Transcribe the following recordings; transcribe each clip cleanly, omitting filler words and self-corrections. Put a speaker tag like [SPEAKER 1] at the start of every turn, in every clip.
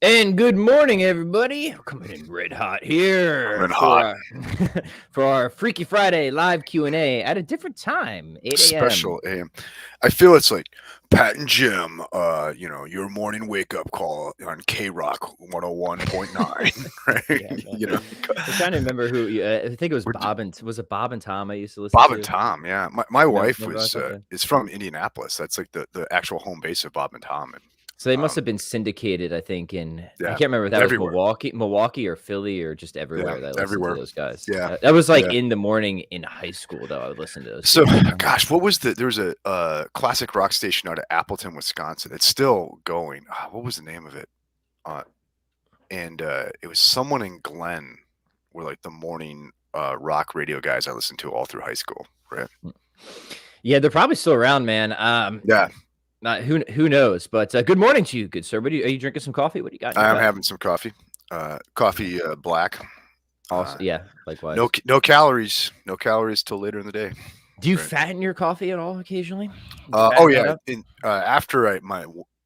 [SPEAKER 1] And good morning, everybody. Coming in red hot here
[SPEAKER 2] Coming
[SPEAKER 1] for
[SPEAKER 2] hot.
[SPEAKER 1] our for our Freaky Friday live Q&A at a different time, 8 a.m.
[SPEAKER 2] Special AM. I feel it's like Pat and Jim, your morning wake up call on K Rock 101.9, right?
[SPEAKER 1] Yeah, man. I'm trying to remember who. I think it was
[SPEAKER 2] We're
[SPEAKER 1] Bob and was it Bob and Tom I used to listen
[SPEAKER 2] Bob and
[SPEAKER 1] to.
[SPEAKER 2] Tom, yeah. My wife
[SPEAKER 1] Remember
[SPEAKER 2] was
[SPEAKER 1] that?
[SPEAKER 2] is from Indianapolis. That's like the actual home base of Bob and Tom, and
[SPEAKER 1] So they must have been syndicated, I think, I
[SPEAKER 2] yeah,
[SPEAKER 1] can't remember if that was
[SPEAKER 2] everywhere.
[SPEAKER 1] Milwaukee or Philly or just everywhere
[SPEAKER 2] Yeah,
[SPEAKER 1] that I listened to
[SPEAKER 2] everywhere.
[SPEAKER 1] those guys.
[SPEAKER 2] Yeah,
[SPEAKER 1] That was like
[SPEAKER 2] yeah.
[SPEAKER 1] in the morning in high school, though. I would listen to those
[SPEAKER 2] So,
[SPEAKER 1] people.
[SPEAKER 2] gosh, there was a classic rock station out of Appleton, Wisconsin. It's still going. What was the name of it? And it was someone in Glen were like the morning rock radio guys I listened to all through high school, right?
[SPEAKER 1] Yeah, they're probably still around, man.
[SPEAKER 2] Yeah,
[SPEAKER 1] Who knows? But good morning to you, good sir. Are you drinking some coffee? What do you got in your
[SPEAKER 2] I'm
[SPEAKER 1] cup?
[SPEAKER 2] having some coffee. Coffee black.
[SPEAKER 1] Also, yeah, likewise.
[SPEAKER 2] No calories. No calories till later in the day.
[SPEAKER 1] Do you
[SPEAKER 2] Right.
[SPEAKER 1] fatten your coffee at all occasionally?
[SPEAKER 2] Oh
[SPEAKER 1] Fatten that
[SPEAKER 2] yeah.
[SPEAKER 1] up?
[SPEAKER 2] After my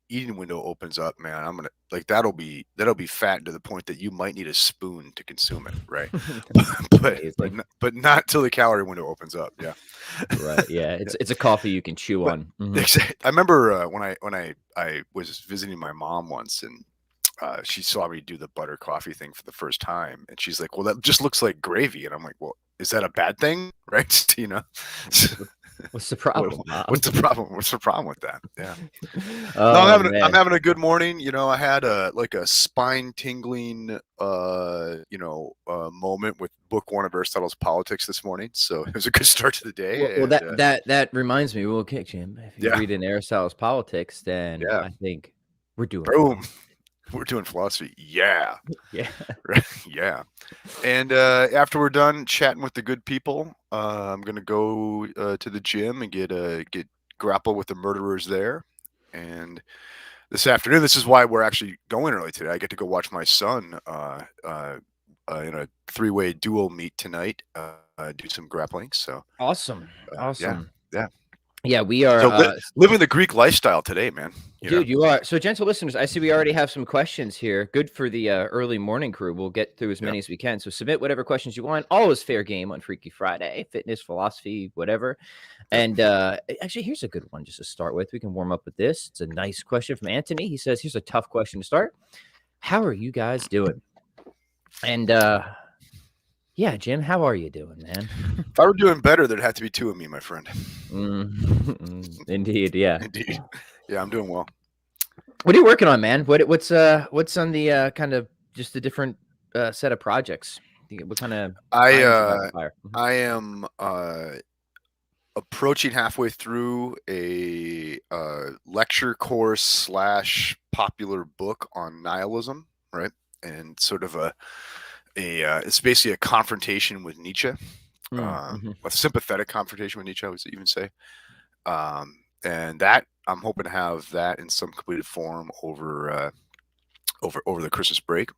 [SPEAKER 2] eating window opens up, man, I'm gonna like that'll be fat to the point that you might need a spoon to consume it, right? but not till the calorie window opens up. Yeah.
[SPEAKER 1] Right. Yeah. It's a coffee you can chew on.
[SPEAKER 2] I remember when I was visiting my mom once, and she saw me do the butter coffee thing for the first time, and she's like, "Well, that just looks like gravy," and I'm like, "Well, is that a bad thing, right?" You know.
[SPEAKER 1] What's the problem?
[SPEAKER 2] What's the problem? What's the problem with that? Yeah.
[SPEAKER 1] Oh,
[SPEAKER 2] no, I'm having a good morning. You know, I had a spine tingling moment with book one of Aristotle's Politics this morning. So it was a good start to the day.
[SPEAKER 1] Well, that reminds me. Well, okay, Jim. If you read in Aristotle's Politics, then I think we're doing
[SPEAKER 2] boom. We're doing philosophy. Yeah.
[SPEAKER 1] Yeah.
[SPEAKER 2] Yeah. And after we're done chatting with the good people, I'm gonna go to the gym and get grapple with the murderers there. And this afternoon, this is why we're actually going early today. I get to go watch my son in a 3-way duel meet tonight. Do some grappling. So
[SPEAKER 1] awesome.
[SPEAKER 2] Yeah,
[SPEAKER 1] we are
[SPEAKER 2] living the Greek lifestyle today, man.
[SPEAKER 1] You are. So, gentle listeners, I see we already have some questions here. Good for the early morning crew. We'll get through as many as we can. So, submit whatever questions you want. Always fair game on Freaky Friday, fitness, philosophy, whatever. And actually, here's a good one just to start with. We can warm up with this. It's a nice question from Anthony. He says, here's a tough question to start. How are you guys doing? And yeah, Jim, how are you doing, man?
[SPEAKER 2] If I were doing better, there'd have to be two of me, my friend.
[SPEAKER 1] Indeed, yeah.
[SPEAKER 2] Indeed. Yeah, I'm doing well.
[SPEAKER 1] What are you working on, man? What's on the kind of just a different set of projects? What kind of
[SPEAKER 2] I am approaching halfway through a lecture course / popular book on nihilism, right? And sort of it's basically a confrontation with Nietzsche, a sympathetic confrontation with Nietzsche, I would even say. And that I'm hoping to have that in some completed form over the Christmas break.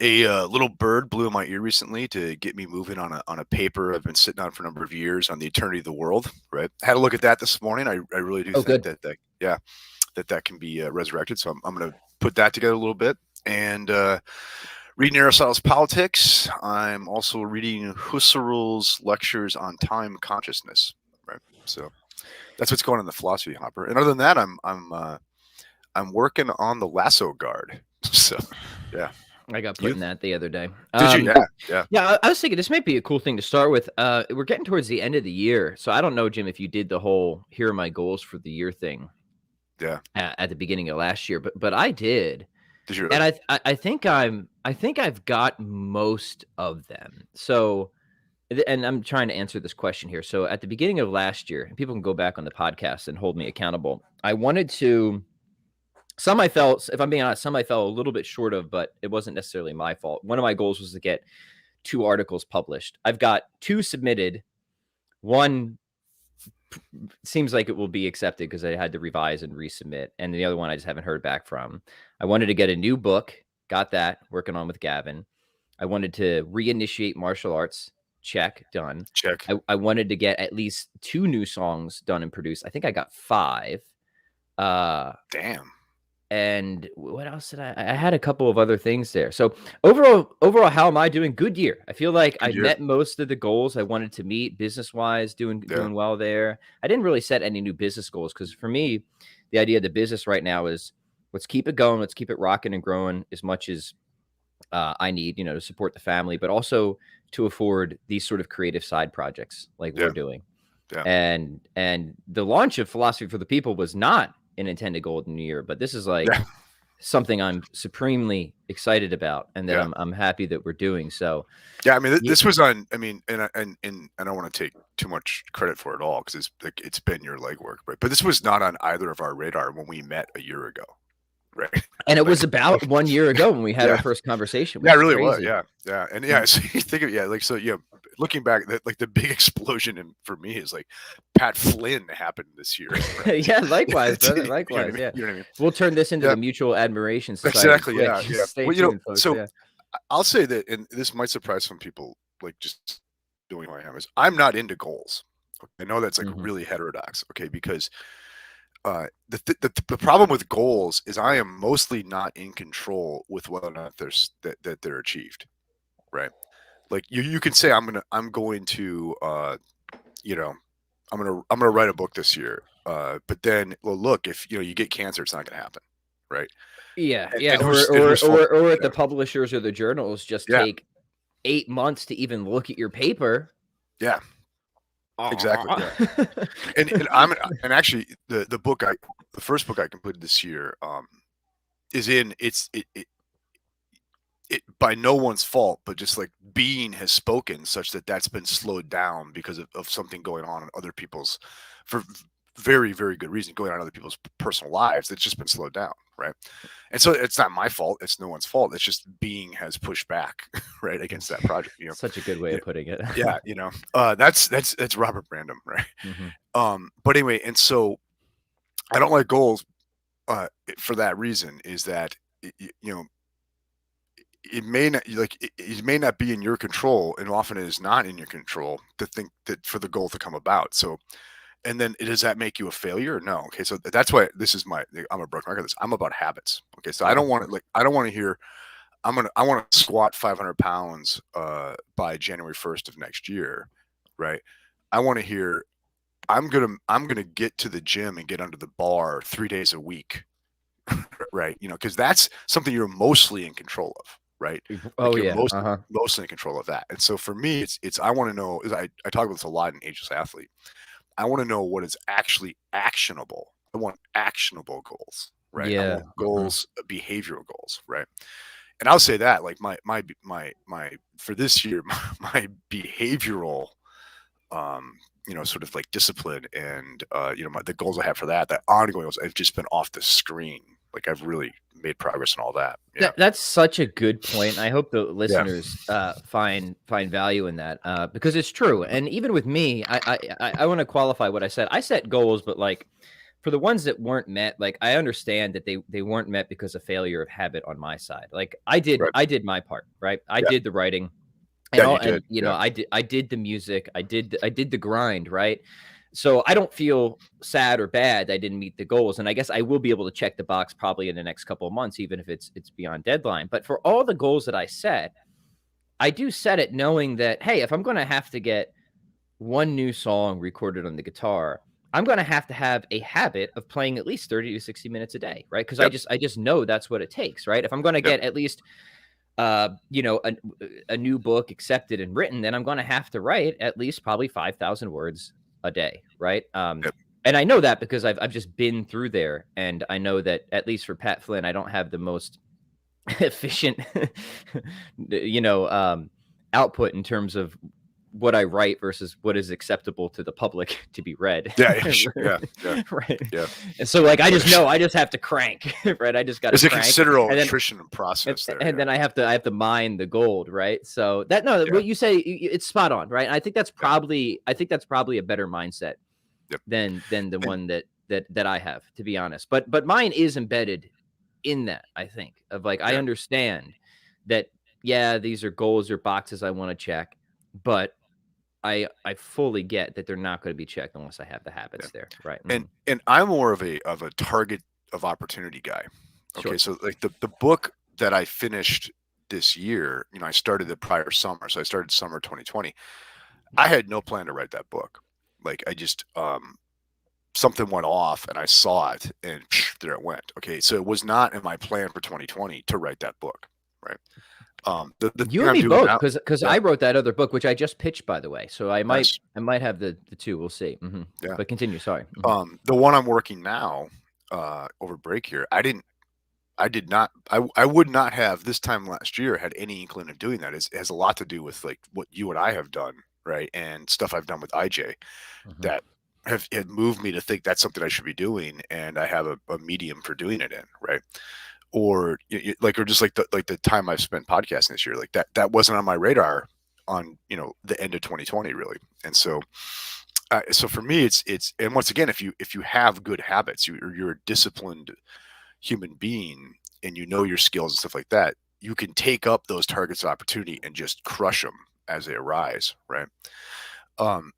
[SPEAKER 2] A little bird blew in my ear recently to get me moving on a paper I've been sitting on for a number of years on the eternity of the world. Right, had a look at that this morning. I really do think that can be resurrected. So I'm going to put that together a little bit and. Reading Aristotle's Politics. I'm also reading Husserl's lectures on time consciousness. Right, so that's what's going on in the philosophy hopper. And other than that, I'm working on the Lasso Guard. So yeah,
[SPEAKER 1] I got put in that the other day.
[SPEAKER 2] Did you?
[SPEAKER 1] Yeah. I was thinking this might be a cool thing to start with. We're getting towards the end of the year, so I don't know, Jim, if you did the whole "here are my goals for the year" thing.
[SPEAKER 2] Yeah.
[SPEAKER 1] At the beginning of last year, but I did.
[SPEAKER 2] Did you?
[SPEAKER 1] And I think I've got most of them. So, and I'm trying to answer this question here. So at the beginning of last year, and people can go back on the podcast and hold me accountable. I wanted to. Some I felt, if I'm being honest, some I fell a little bit short of, but it wasn't necessarily my fault. One of my goals was to get 2 articles published. I've got 2 submitted. One seems like it will be accepted because I had to revise and resubmit. And the other one I just haven't heard back from. I wanted to get a new book. Got that. Working on with Gavin. I wanted to reinitiate martial arts. Check. Done.
[SPEAKER 2] Check.
[SPEAKER 1] I wanted to get at least 2 new songs done and produced. I think I got 5.
[SPEAKER 2] Damn.
[SPEAKER 1] and what else did I had a couple of other things there. So overall, how am I doing? Good year. I feel like I
[SPEAKER 2] Good year.
[SPEAKER 1] met most of the goals I wanted to meet business wise, doing
[SPEAKER 2] Yeah.
[SPEAKER 1] well there. I didn't really set any new business goals because for me, the idea of the business right now is let's keep it going, let's keep it rocking and growing as much as I need, to support the family, but also to afford these sort of creative side projects like
[SPEAKER 2] Yeah.
[SPEAKER 1] we're doing.
[SPEAKER 2] Yeah.
[SPEAKER 1] And the launch of Philosophy for the People was not an intended goal of the new year, but this is like
[SPEAKER 2] Yeah.
[SPEAKER 1] something I'm supremely excited about and that
[SPEAKER 2] Yeah.
[SPEAKER 1] I'm happy that we're doing. So
[SPEAKER 2] Yeah, I mean,
[SPEAKER 1] yeah,
[SPEAKER 2] this was on. I mean, and I don't want to take too much credit for it all because it's been your legwork, right? But this was not on either of our radar when we met a year ago, right?
[SPEAKER 1] and it
[SPEAKER 2] Like,
[SPEAKER 1] was about 1 year ago when we had our
[SPEAKER 2] yeah,
[SPEAKER 1] first conversation,
[SPEAKER 2] yeah,
[SPEAKER 1] which
[SPEAKER 2] it
[SPEAKER 1] is
[SPEAKER 2] really was.
[SPEAKER 1] crazy.
[SPEAKER 2] Yeah, yeah, and yeah. So you think of looking back, like the big explosion for me is like Pat Flynn happened this year. Right?
[SPEAKER 1] Yeah, likewise, brother.
[SPEAKER 2] You know what I
[SPEAKER 1] Likewise.
[SPEAKER 2] mean?
[SPEAKER 1] Yeah.
[SPEAKER 2] You know what I mean?
[SPEAKER 1] We'll turn this into
[SPEAKER 2] Yeah,
[SPEAKER 1] the Mutual Admiration Society
[SPEAKER 2] exactly.
[SPEAKER 1] quick.
[SPEAKER 2] Yeah, yeah.
[SPEAKER 1] Stay
[SPEAKER 2] Well,
[SPEAKER 1] tuned, folks.
[SPEAKER 2] so
[SPEAKER 1] Yeah.
[SPEAKER 2] I'll say that, and this might surprise some people, like just doing who I am is I'm not into goals. I know that's like
[SPEAKER 1] Mhm.
[SPEAKER 2] really heterodox, okay? Because the problem with goals is I am mostly not in control with whether or not they're achieved, right? Like you can say I'm going to you know I'm gonna write a book this year, but then well look if you get cancer it's not gonna happen, right?
[SPEAKER 1] Yeah,
[SPEAKER 2] And,
[SPEAKER 1] yeah,
[SPEAKER 2] and whose fault?
[SPEAKER 1] or if
[SPEAKER 2] Yeah,
[SPEAKER 1] the publishers or the journals just
[SPEAKER 2] yeah,
[SPEAKER 1] take 8 months to even look at your paper.
[SPEAKER 2] yeah, exactly.
[SPEAKER 1] Aw.
[SPEAKER 2] Yeah, and actually the first book I completed this year is in it by no one's fault, but just like being has spoken such that that's been slowed down because of something going on in other people's for very very good reason going on in other people's personal lives. It's just been slowed down, right? And so it's not my fault. It's no one's fault. It's just being has pushed back right against that project.
[SPEAKER 1] Such a good way
[SPEAKER 2] Yeah,
[SPEAKER 1] of putting it.
[SPEAKER 2] yeah. That's Robert Brandom, right?
[SPEAKER 1] Mhm.
[SPEAKER 2] But anyway, and so I don't like goals for that reason. Is that you know it may not it may not be in your control, and often it is not in your control to think that for the goal to come about. So, and then does that make you a failure? No. Okay, so that's why this is I'm a broken record. I'm about habits. Okay, so I
[SPEAKER 1] Yeah.
[SPEAKER 2] don't want to I don't want to hear I want to squat 500 pounds by January 1st of next year, right? I want to hear I'm gonna get to the gym and get under the bar 3 days a week, right? Because that's something you're mostly in control of, right?
[SPEAKER 1] Oh,
[SPEAKER 2] Like you're
[SPEAKER 1] yeah. Uh-huh.
[SPEAKER 2] mostly in control of that. And so for me, it's I want to know is I talk about this a lot in Ageless Athlete. I want to know what is actually actionable. I want actionable goals, right? I
[SPEAKER 1] Yeah.
[SPEAKER 2] want
[SPEAKER 1] Uh-huh.
[SPEAKER 2] goals, behavioral goals, right? And I'll say that like my for this year, my behavioral sort of like discipline and the goals I have for that ongoing goals have just been off the screen. Like I've really made progress in all that. Yeah.
[SPEAKER 1] That's such a good point. I hope the
[SPEAKER 2] Yeah.
[SPEAKER 1] listeners find value in that because it's true. And even with me, I want to qualify what I said. I set goals, but like for the ones that weren't met, like I understand that they weren't met because of failure of habit on my side. Like
[SPEAKER 2] Right.
[SPEAKER 1] I did my part, right? I
[SPEAKER 2] Yeah.
[SPEAKER 1] did the writing and
[SPEAKER 2] Yeah.
[SPEAKER 1] all,
[SPEAKER 2] You
[SPEAKER 1] and
[SPEAKER 2] did. Yeah.
[SPEAKER 1] I did the music, I did the grind, right? So I don't feel sad or bad that I didn't meet the goals, and I guess I will be able to check the box probably in the next couple of months, even if it's beyond deadline. But for all the goals that I set, I do set it knowing that hey, if I'm going to have to get one new song recorded on the guitar, I'm going to have a habit of playing at least 30 to 60 minutes a day, right? Because
[SPEAKER 2] Yep.
[SPEAKER 1] I just know that's what it takes, right? If I'm going to
[SPEAKER 2] Yep.
[SPEAKER 1] get at least a new book accepted and written, then I'm going to have to write at least probably 5,000 words a day, right?
[SPEAKER 2] Yep.
[SPEAKER 1] And I know that because I've just been through there, and I know that at least for Pat Flynn, I don't have the most efficient, output in terms of what I write versus what is acceptable to the public to be read.
[SPEAKER 2] Yeah. Yeah. Sure. Yeah. Yeah.
[SPEAKER 1] Right.
[SPEAKER 2] Yeah.
[SPEAKER 1] And so like I just know I just have to crank, right? I just got to
[SPEAKER 2] There's a
[SPEAKER 1] crank,
[SPEAKER 2] considerable
[SPEAKER 1] and then
[SPEAKER 2] attrition process there.
[SPEAKER 1] and
[SPEAKER 2] Yeah.
[SPEAKER 1] then I have to mine the gold, right? So that
[SPEAKER 2] Yeah.
[SPEAKER 1] what you say it's spot on, right? I think that's
[SPEAKER 2] Yeah.
[SPEAKER 1] probably a better mindset
[SPEAKER 2] Yep.
[SPEAKER 1] than the
[SPEAKER 2] And
[SPEAKER 1] one that I have, to be honest. But mine is embedded in that, I think, of like I
[SPEAKER 2] yeah.
[SPEAKER 1] understand that yeah, these are goals or boxes I want to check, but I fully get that they're not going to be checked unless I have the
[SPEAKER 2] Yeah.
[SPEAKER 1] habits there, right?
[SPEAKER 2] And I'm more of a target of opportunity guy. Okay,
[SPEAKER 1] Sure.
[SPEAKER 2] so like the book that I finished this year, I started the prior summer, so I started summer 2020. I had no plan to write that book. Like I just something went off and I saw it and there it went. Okay, so it was not in my plan for 2020 to write that book, right? The
[SPEAKER 1] You
[SPEAKER 2] thing
[SPEAKER 1] and
[SPEAKER 2] I'm
[SPEAKER 1] me
[SPEAKER 2] doing
[SPEAKER 1] both,
[SPEAKER 2] now,
[SPEAKER 1] because
[SPEAKER 2] yeah,
[SPEAKER 1] I wrote that other book, which I just pitched, by the way. So
[SPEAKER 2] nice,
[SPEAKER 1] I might have the two. We'll see.
[SPEAKER 2] yeah.
[SPEAKER 1] But continue. Sorry. Mhm.
[SPEAKER 2] The one I'm working now, over break here, I did not. I would not have this time last year had any inkling of doing that. It has a lot to do with like what you and I have done, right, and stuff I've done with IJ
[SPEAKER 1] Mhm.
[SPEAKER 2] that had moved me to think that's something I should be doing, and I have a medium for doing it in, right? Or like, or just like the time I've spent podcasting this year, like that wasn't on my radar on the end of 2020 really, and so for me it's and once again if you have good habits, you're a disciplined human being and you know your skills and stuff like that, you can take up those targets of opportunity and just crush them as they arise, right?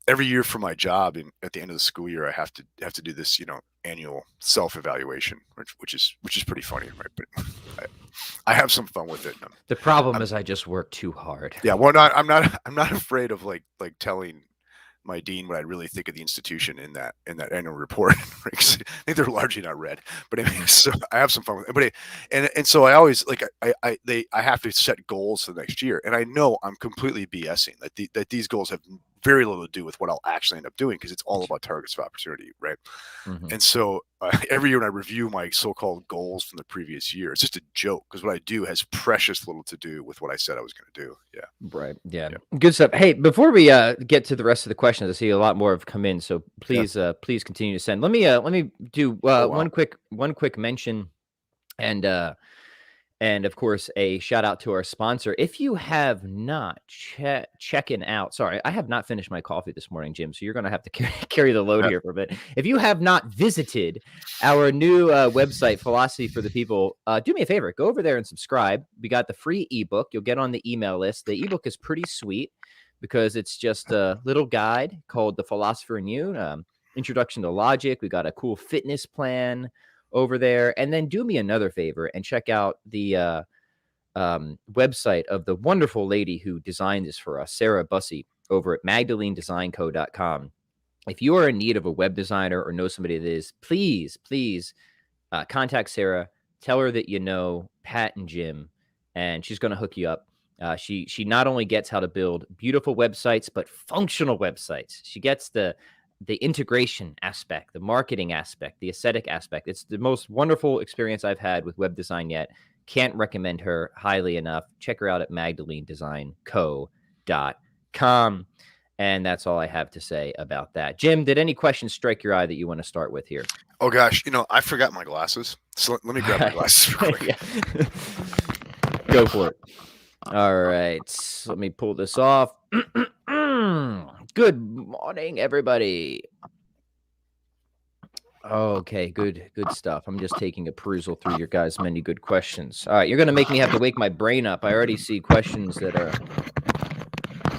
[SPEAKER 2] Every year for my job, and at the end of the school year, I have to do this, annual self evaluation, which is pretty funny, right? But I have some fun with it.
[SPEAKER 1] The problem
[SPEAKER 2] I'm
[SPEAKER 1] is I just work too hard.
[SPEAKER 2] yeah, well, not I'm not afraid of like telling my dean what I really think of the institution in that annual report. I think they're largely not read, but I mean,
[SPEAKER 1] Mhm.
[SPEAKER 2] so I have some fun with it. But and so I always like I have to set goals for the next year, and I know I'm completely BSing that these goals have very little to do with what I'll actually end up doing because it's all about targets of opportunity, right?
[SPEAKER 1] Mhm.
[SPEAKER 2] And so every year when I review my so-called goals from the previous year, it's just a joke because what I do has precious little to do with what I said I was going to do. Yeah,
[SPEAKER 1] Right. Yeah.
[SPEAKER 2] yeah,
[SPEAKER 1] Good stuff. Hey, before we get to the rest of the questions, I see a lot more have come in. So
[SPEAKER 2] yeah.
[SPEAKER 1] please continue to send. Let me do
[SPEAKER 2] Oh wow.
[SPEAKER 1] one quick mention and and of course a shout out to our sponsor. If you have not checking out, sorry, I have not finished my coffee this morning, Jim. So you're going to have to carry the load
[SPEAKER 2] Yeah.
[SPEAKER 1] here for a bit. If you have not visited our new website, Philosophy for the People, do me a favor, go over there and subscribe. We got the free ebook. You'll get on the email list. The ebook is pretty sweet because it's just a little guide called The Philosopher in You, Introduction to Logic. We got a cool fitness plan over there. And then do me another favor and check out the website of the wonderful lady who designed this for us, Sarah Bussey, over at magdalenedesignco.com. If you are in need of a web designer or know somebody that is, please contact Sarah. Tell her that you know Pat and Jim, and she's going to hook you up. She not only gets how to build beautiful websites, but functional websites. She gets the integration aspect, the marketing aspect, the aesthetic aspect. It's the most wonderful experience I've had with web design yet. Can't recommend her highly enough. Check her out at magdalenedesignco.com. And that's all I have to say about that. Jim, did any questions strike your eye that you want to start with here?
[SPEAKER 2] Oh gosh, I forgot my glasses. So let me grab my glasses real quick.
[SPEAKER 1] Yeah. Go for it. All right. Let me pull this off. Good morning, everybody. Okay, good stuff. I'm just taking a perusal through your guys' many good questions. All right, you're gonna make me have to wake my brain up. I already see questions that are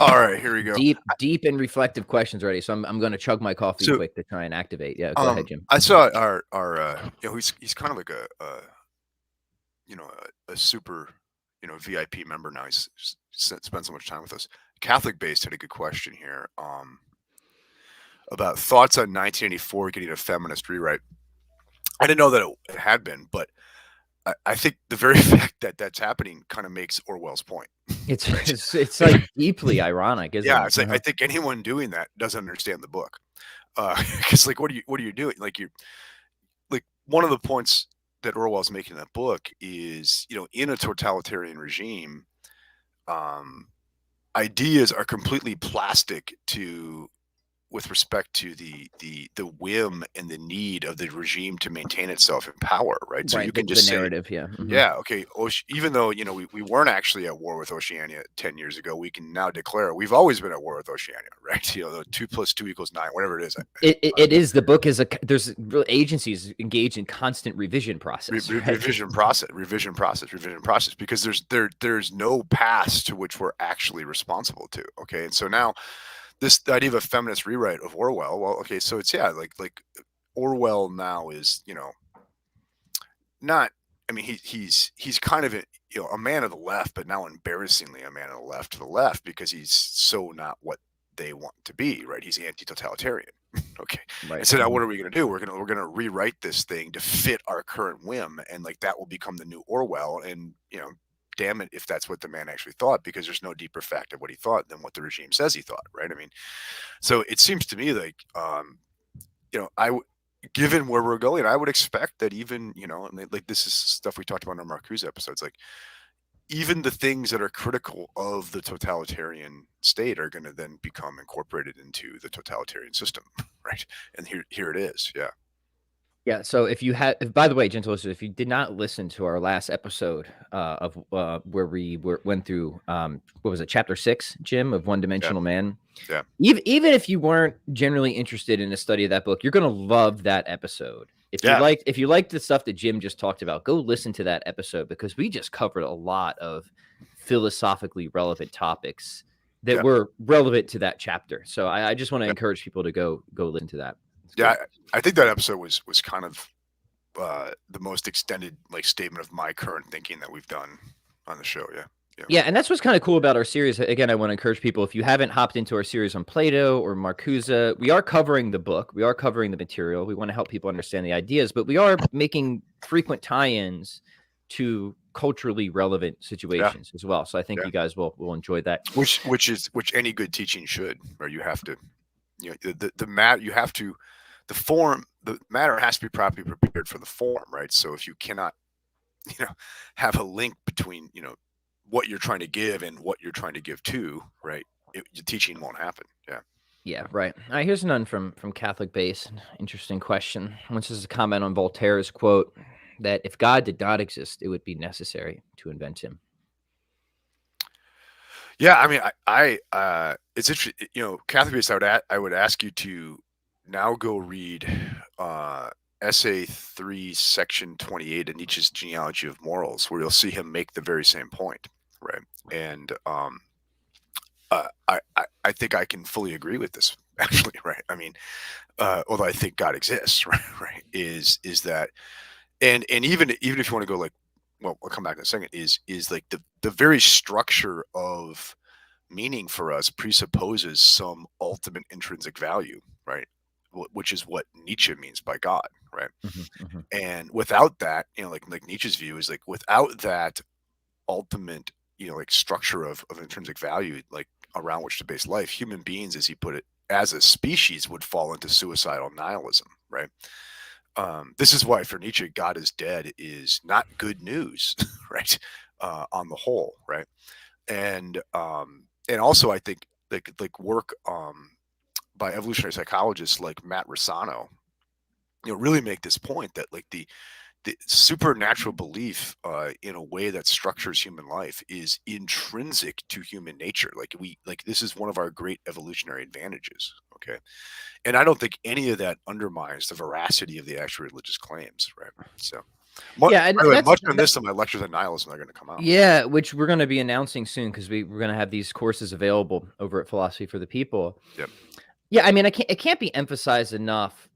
[SPEAKER 2] All right, here we go.
[SPEAKER 1] deep and reflective questions already. So I'm gonna chug my coffee
[SPEAKER 2] So
[SPEAKER 1] quick to try and activate. Yeah, go ahead, Jim.
[SPEAKER 2] I saw our he's kind of like a super VIP member now. He's spent so much time with us. Catholic based had a good question here. About thoughts on 1984 getting a feminist rewrite. I didn't know that it had been, but I think the very fact that that's happening kind of makes Orwell's point.
[SPEAKER 1] It's
[SPEAKER 2] Right?
[SPEAKER 1] it's like deeply ironic, isn't
[SPEAKER 2] Yeah,
[SPEAKER 1] it?
[SPEAKER 2] it's like I think anyone doing that doesn't understand the book. Because like, what are you doing? Like like one of the points that Orwell's making in that book is, in a totalitarian regime, um, ideas are completely plastic to with respect to the whim and the need of the regime to maintain itself in power, right? So you
[SPEAKER 1] Right,
[SPEAKER 2] can
[SPEAKER 1] the
[SPEAKER 2] just say,
[SPEAKER 1] narrative, yeah.
[SPEAKER 2] yeah, okay, even though we weren't actually at war with Oceania 10 years ago, we can now declare we've always been at war with Oceania, right? The 2 + 2 = 9, whatever it is.
[SPEAKER 1] It is the book is a there's real agencies engaged in constant revision process, right?
[SPEAKER 2] Revision process, because there's no past to which we're actually responsible to. Okay, and so now the idea of a feminist rewrite of Orwell. Well, okay, so it's like Orwell now is not I mean, he's kind of a man of the left, but now embarrassingly a man of the left to the left, because he's so not what they want to be, right? He's anti-totalitarian. Okay.
[SPEAKER 1] Right.
[SPEAKER 2] And so now what are we going to do? We're going to rewrite this thing to fit our current whim, and like that will become the new Orwell. And damn it if that's what the man actually thought, because there's no deeper fact of what he thought than what the regime says he thought, right? I mean, so it seems to me like given where we're going, I would expect that even, and like this is stuff we talked about in our Marcuse episodes, like even the things that are critical of the totalitarian state are going to then become incorporated into the totalitarian system, right? And here it is, yeah.
[SPEAKER 1] Yeah. So by the way, gentle listeners, if you did not listen to our last episode of where we went through, what was it, chapter 6, Jim, of One Dimensional Man?
[SPEAKER 2] Yeah.
[SPEAKER 1] Even if you weren't generally interested in a study of that book, you're going to love that episode. If you liked the stuff that Jim just talked about, go listen to that episode, because we just covered a lot of philosophically relevant topics that were relevant to that chapter. So I just want to encourage people to go listen to that.
[SPEAKER 2] Yeah, I think that episode was kind of the most extended statement of my current thinking that we've done on the show.
[SPEAKER 1] Yeah, and that's what's kind of cool about our series. Again, I want to encourage people, if you haven't hopped into our series on Plato or Marcuse, we are covering the book. We are covering the material. We want to help people understand the ideas, but we are making frequent tie-ins to culturally relevant situations as well. So I think you guys will enjoy that.
[SPEAKER 2] Which any good teaching should, or you have to, the matter has to be properly prepared for the form, right? So if you cannot, have a link between, what you're trying to give and what you're trying to give to, right, the teaching won't happen.
[SPEAKER 1] Yeah, right. All right, here's none from Catholic Base. Interesting question. This is a comment on Voltaire's quote that if God did not exist, it would be necessary to invent him.
[SPEAKER 2] Yeah, I mean, I it's interesting. Catholic Base, I would ask you to now go read Essay 3, Section 28 of Nietzsche's Genealogy of Morals, where you'll see him make the very same point, right? And I think I can fully agree with this, actually, right? I mean, although I think God exists, right? Is that, and even if you want to go well, I'll come back in a second, is like the very structure of meaning for us presupposes some ultimate intrinsic value, right? Which is what Nietzsche means by God, right?
[SPEAKER 1] Mm-hmm.
[SPEAKER 2] And without that, like Nietzsche's view is without that ultimate, structure of intrinsic value, around which to base life, human beings, as he put it, as a species would fall into suicidal nihilism, right? This is why for Nietzsche, God is dead is not good news, right? On the whole, right? And also I think work by evolutionary psychologists like Matt Rossano, really make this point that the supernatural belief in a way that structures human life is intrinsic to human nature. This is one of our great evolutionary advantages. Okay. And I don't think any of that undermines the veracity of the actual religious claims, right? So much on this in my lectures on nihilism are going to come out.
[SPEAKER 1] Yeah, which we're going to be announcing soon, because we're going to have these courses available over at Philosophy for the People.
[SPEAKER 2] Yep.
[SPEAKER 1] Yeah, I mean, it can't be emphasized enough,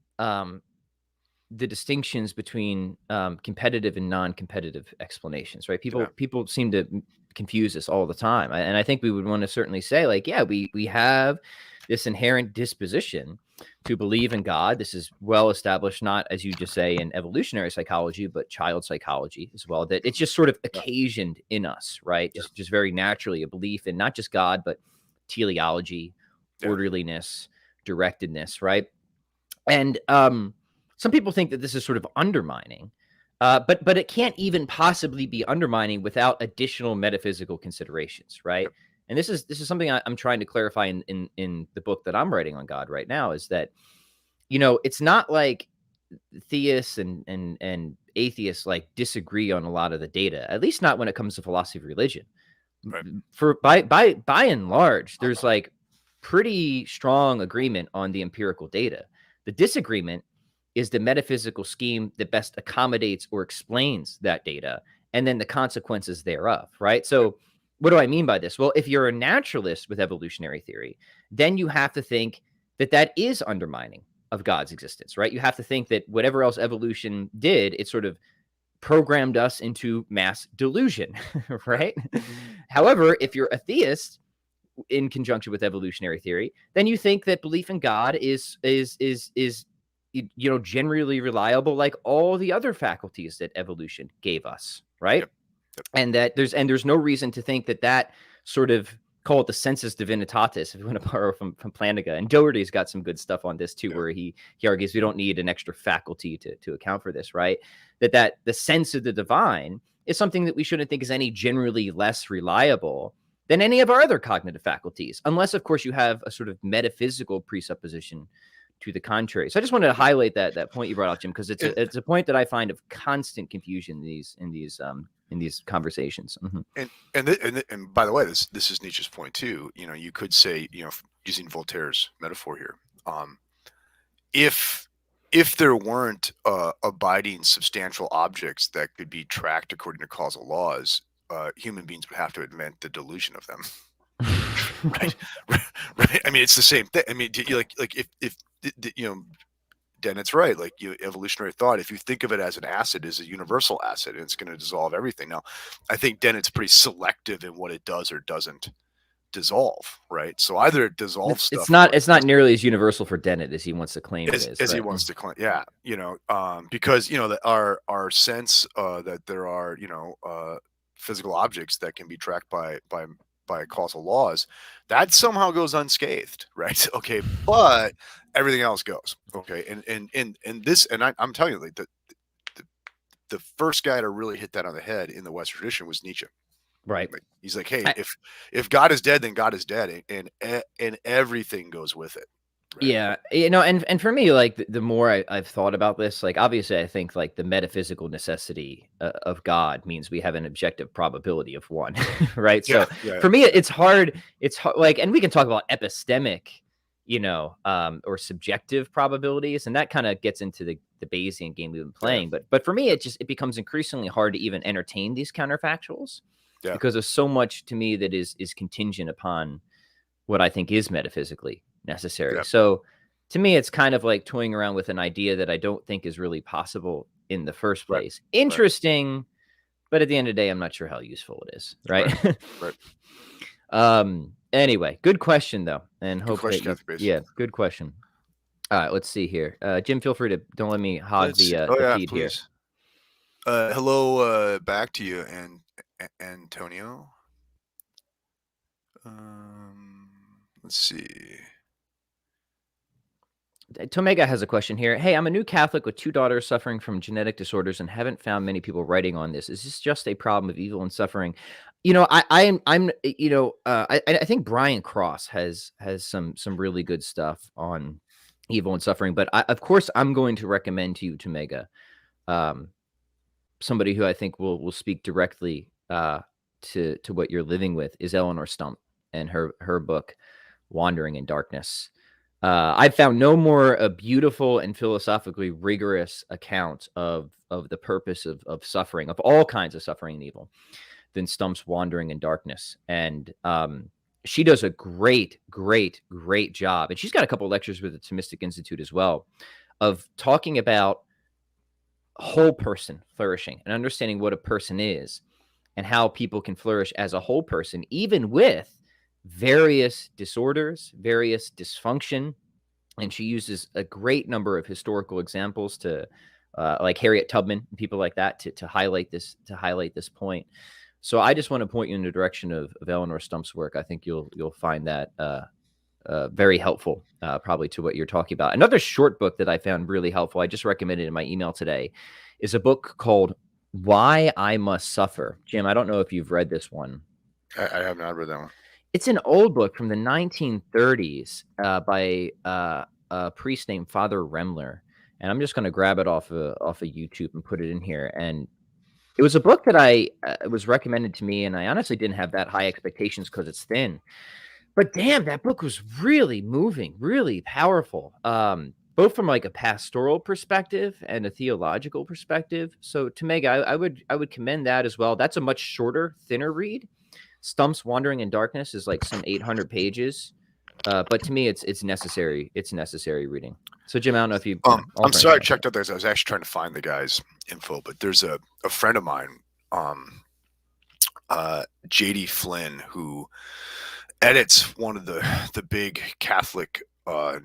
[SPEAKER 1] the distinctions between competitive and non-competitive explanations, right? People seem to confuse this all the time, and I think we would want to certainly say, we have this inherent disposition to believe in God. This is well established, not, as you just say, in evolutionary psychology, but child psychology as well, that it's just sort of occasioned in us, right? Just very naturally a belief in not just God, but teleology, orderliness, directedness, right? And some people think that this is sort of undermining, but it can't even possibly be undermining without additional metaphysical considerations, right? Yep. And this is something I'm trying to clarify in the book that I'm writing on God right now, is that, it's not like theists and atheists disagree on a lot of the data, at least not when it comes to philosophy of religion. Right. By and large, there's pretty strong agreement on the empirical data. The disagreement is the metaphysical scheme that best accommodates or explains that data, and then the consequences thereof, right? So what do I mean by this? Well, if you're a naturalist with evolutionary theory, then you have to think that is undermining of God's existence, right? You have to think that whatever else evolution did, it sort of programmed us into mass delusion, right? However, if you're a theist in conjunction with evolutionary theory, then you think that belief in God is generally reliable, like all the other faculties that evolution gave us, right?
[SPEAKER 2] Yep. Yep.
[SPEAKER 1] And that there's no reason to think that sort of, call it the sensus divinitatis, if you want to borrow from Flanagan. And Doherty's got some good stuff on this too, where he argues we don't need an extra faculty to account for this, right? That the sense of the divine is something that we shouldn't think is any generally less reliable than any of our other cognitive faculties, unless, of course, you have a sort of metaphysical presupposition to the contrary. So I just wanted to highlight that point you brought out, Jim, because it's a point that I find of constant confusion in these conversations.
[SPEAKER 2] And by the way, this is Nietzsche's point too. You could say, using Voltaire's metaphor here, if there weren't abiding substantial objects that could be tracked according to causal laws, human beings would have to invent the delusion of them. right. I mean, it's the same thing. I mean, if Dennett's right. Like, evolutionary thought, if you think of it as an acid, is a universal acid, and it's going to dissolve everything. Now, I think Dennett's pretty selective in what it does or doesn't dissolve, right? So either it dissolves stuff.
[SPEAKER 1] It's not nearly as universal for Dennett as he wants to claim it is.
[SPEAKER 2] As he wants to claim, yeah. Because that our sense that there are physical objects that can be tracked by causal laws, that somehow goes unscathed, right? Okay, but everything else goes. Okay, and this, and I'm telling you, like, the first guy to really hit that on the head in the Western tradition was Nietzsche.
[SPEAKER 1] Right.
[SPEAKER 2] Like, he's like, hey, if God is dead, then God is dead, and everything goes with it. Right?
[SPEAKER 1] Yeah, and for me, like, the more I've thought about this, like, obviously, I think, like, the metaphysical necessity of God means we have an objective probability of one, right?
[SPEAKER 2] Yeah,
[SPEAKER 1] so for me, it's hard. It's hard, like, and we can talk about epistemic, or subjective probabilities, and that kind of gets into the Bayesian game we've been playing. But for me, it becomes increasingly hard to even entertain these counterfactuals because there's so much to me that is contingent upon what I think is metaphysically necessary.
[SPEAKER 2] Yep.
[SPEAKER 1] So to me, it's kind of like toying around with an idea that I don't think is really possible in the first place. Right. Interesting, but at the end of the day, I'm not sure how useful it is. Right. Anyway, good question though, and hopefully, good question. All right, let's see here. Jim, feel free to don't let me hog the feed
[SPEAKER 2] please. Here. Hello, back to you, and Antonio. Let's see.
[SPEAKER 1] Tomega has a question here. Hey, I'm a new Catholic with 2 daughters suffering from genetic disorders and haven't found many people writing on this. Is this just a problem of evil and suffering? I think Brian Cross has some really good stuff on evil and suffering, but of course I'm going to recommend to you, Tomega, somebody who I think will speak directly to what you're living with is Eleanor Stump and her book, Wandering in Darkness. I've found no more a beautiful and philosophically rigorous account of the purpose of suffering, of all kinds of suffering and evil, than Stump's Wandering in Darkness. And she does a great job. And she's got a couple of lectures with the Thomistic Institute as well, of talking about whole person flourishing and understanding what a person is and how people can flourish as a whole person, even with various disorders, various dysfunction. And she uses a great number of historical examples to like Harriet Tubman and people like that to highlight this point. So I just want to point you in the direction of Eleanor Stump's work. I think you'll find that very helpful, probably to what you're talking about. Another short book that I found really helpful, I just recommended in my email today, is a book called Why I Must Suffer. Jim, I don't know if you've read this one.
[SPEAKER 2] I have not read that one.
[SPEAKER 1] It's an old book from the 1930s by a priest named Father Remler, and I'm just going to grab it off of YouTube and put it in here. And it was a book that it was recommended to me, and I honestly didn't have that high expectations because it's thin. But damn, that book was really moving, really powerful, both from like a pastoral perspective and a theological perspective. So Tomega, I would commend that as well. That's a much shorter, thinner read. Stump's Wandering in Darkness is like some 800 pages. But to me, it's necessary. It's necessary reading. So Jim, I don't know if you
[SPEAKER 2] I'm sorry I checked out this. I was actually trying to find the guy's info, but there's a friend of mine, JD Flynn, who edits one of the big Catholic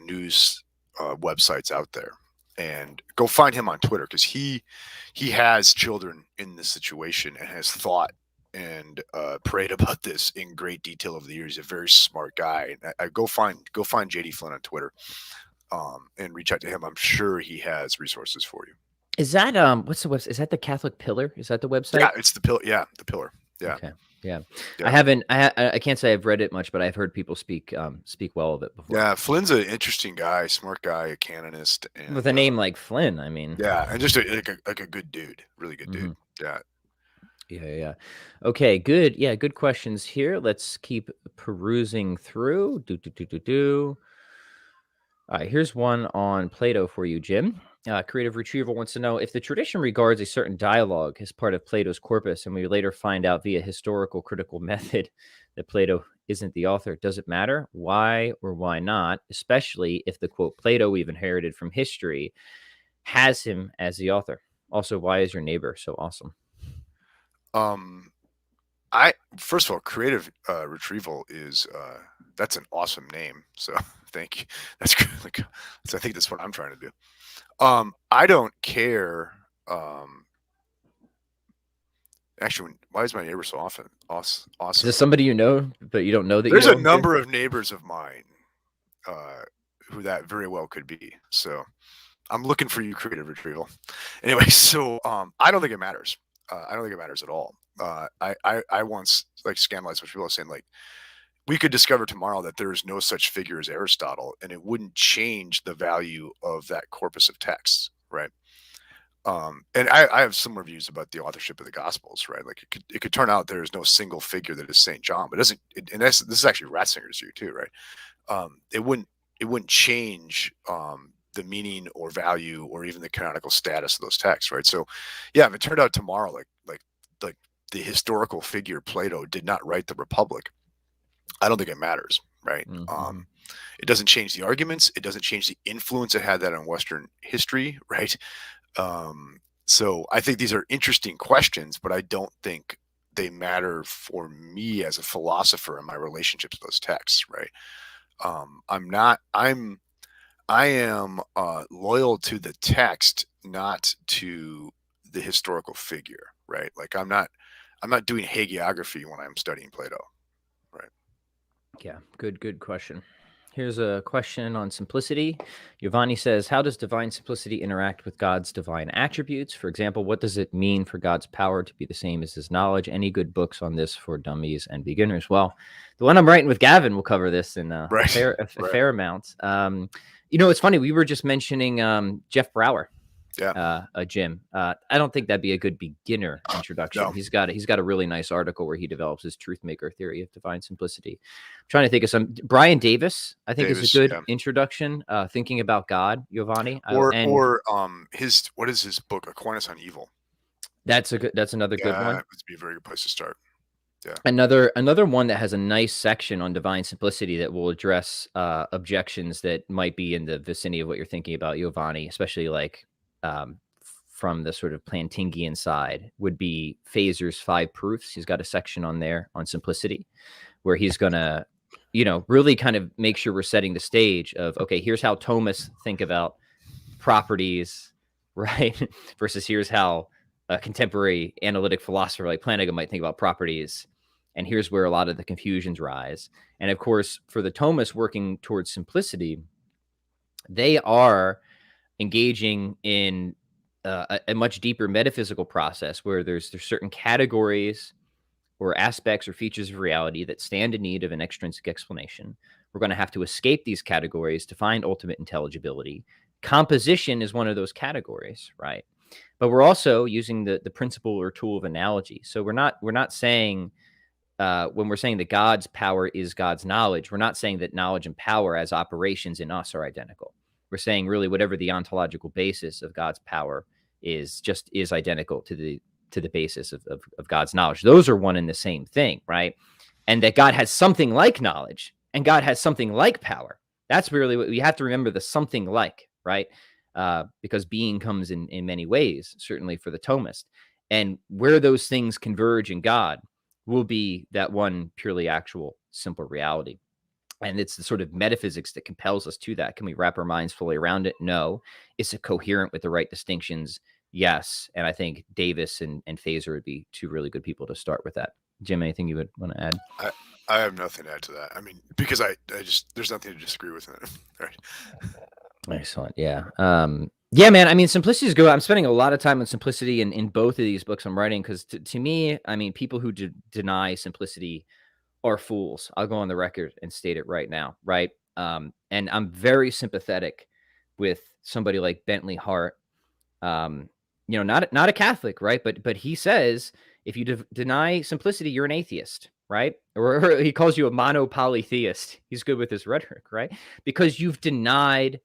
[SPEAKER 2] news websites out there. And go find him on Twitter, because he has children in this situation and has thought and prayed about this in great detail over the years. He's a very smart guy. And go find JD Flynn on Twitter, and reach out to him. I'm sure he has resources for you.
[SPEAKER 1] Is that what's the website? Is that the Catholic Pillar? Is that the website?
[SPEAKER 2] Yeah, it's the Pillar. Yeah, the Pillar. Yeah.
[SPEAKER 1] Okay. Yeah. I haven't. I can't say I've read it much, but I've heard people speak well of it before.
[SPEAKER 2] Yeah, Flynn's an interesting guy, smart guy, a canonist, and
[SPEAKER 1] with a name like Flynn. I mean,
[SPEAKER 2] yeah, and just like a good dude, really good dude. Yeah.
[SPEAKER 1] Yeah. Okay, good. Yeah, good questions here. Let's keep perusing through. All right, here's one on Plato for you, Jim. Creative Retrieval wants to know if the tradition regards a certain dialogue as part of Plato's corpus, and we later find out via historical critical method that Plato isn't the author. Does it matter? Why or why not? Especially if the quote Plato we've inherited from history has him as the author. Also, why is your neighbor so awesome?
[SPEAKER 2] I first of all, Creative Retrieval is that's an awesome name. So thank you. That's good. So I think that's what I'm trying to do. I don't care. Actually, why is my neighbor so awesome?
[SPEAKER 1] Is this somebody you know, but you don't know that?
[SPEAKER 2] There's a number of neighbors of mine who that very well could be. So I'm looking for you, Creative Retrieval. Anyway, so I don't think it matters. I don't think it matters at all. I once scandalized with people saying we could discover tomorrow that there is no such figure as Aristotle, and it wouldn't change the value of that corpus of texts, right? And I have similar views about the authorship of the Gospels, right? It could turn out there is no single figure that is Saint John, but and this is actually Ratzinger's view too, right? It wouldn't change the meaning or value or even the canonical status of those texts, right? So, yeah, if it turned out tomorrow, like the historical figure Plato did not write the Republic, I don't think it matters, right? It doesn't change the arguments. It doesn't change the influence it had that on Western history, right? So I think these are interesting questions, but I don't think they matter for me as a philosopher in my relationship to those texts, right? I am loyal to the text, not to the historical figure, right? I'm not doing hagiography when I'm studying Plato, right?
[SPEAKER 1] Yeah, good question. Here's a question on simplicity. Giovanni says, how does divine simplicity interact with God's divine attributes? For example, what does it mean for God's power to be the same as his knowledge? Any good books on this for dummies and beginners? Well, the one I'm writing with Gavin will cover this in a fair amount. It's funny. We were just mentioning Jeff Brower.
[SPEAKER 2] Yeah.
[SPEAKER 1] Jim. I don't think that'd be a good beginner introduction. No. He's got a really nice article where he develops his truth maker theory of divine simplicity. I'm trying to think of some. Brian Davis, I think, is a good introduction. Thinking about God, Giovanni.
[SPEAKER 2] Or what is his book, Aquinas on Evil?
[SPEAKER 1] That's another good one.
[SPEAKER 2] That would be a very good place to start. Yeah.
[SPEAKER 1] Another one that has a nice section on divine simplicity that will address objections that might be in the vicinity of what you're thinking about, Giovanni, especially from the sort of Plantingian side, would be Phaser's 5 Proofs. He's got a section on there on simplicity where he's going to, really kind of make sure we're setting the stage of, okay, here's how Thomists think about properties, right? Versus here's how a contemporary analytic philosopher like Plantinga might think about properties. And here's where a lot of the confusions rise. And of course, for the Thomists working towards simplicity, they are engaging in a much deeper metaphysical process where there's certain categories or aspects or features of reality that stand in need of an extrinsic explanation. We're going to have to escape these categories to find ultimate intelligibility. Composition is one of those categories, right? But we're also using the principle or tool of analogy. So we're not saying when we're saying that God's power is God's knowledge, we're not saying that knowledge and power as operations in us are identical. We're saying really whatever the ontological basis of God's power is identical to the basis of God's knowledge. Those are one and the same thing, right? And that God has something like knowledge and God has something like power. That's really what we have to remember, the something like, right? Because being comes in many ways, certainly for the Thomist. And where those things converge in God will be that one purely actual, simple reality. And it's the sort of metaphysics that compels us to that. Can we wrap our minds fully around it? No. Is it coherent with the right distinctions? Yes. And I think Davis and Fazer would be two really good people to start with that. Jim, anything you would want to add?
[SPEAKER 2] I have nothing to add to that. I mean, because I just, there's nothing to disagree with in it. Right.
[SPEAKER 1] Excellent. Yeah. Yeah, man. I mean, simplicity is good. I'm spending a lot of time on simplicity in both of these books I'm writing because to me, I mean, people who deny simplicity are fools. I'll go on the record and state it right now, right? And I'm very sympathetic with somebody like Bentley Hart. Not a Catholic, right? But he says if you deny simplicity, you're an atheist, right? Or he calls you a monopolytheist. He's good with his rhetoric, right? Because you've denied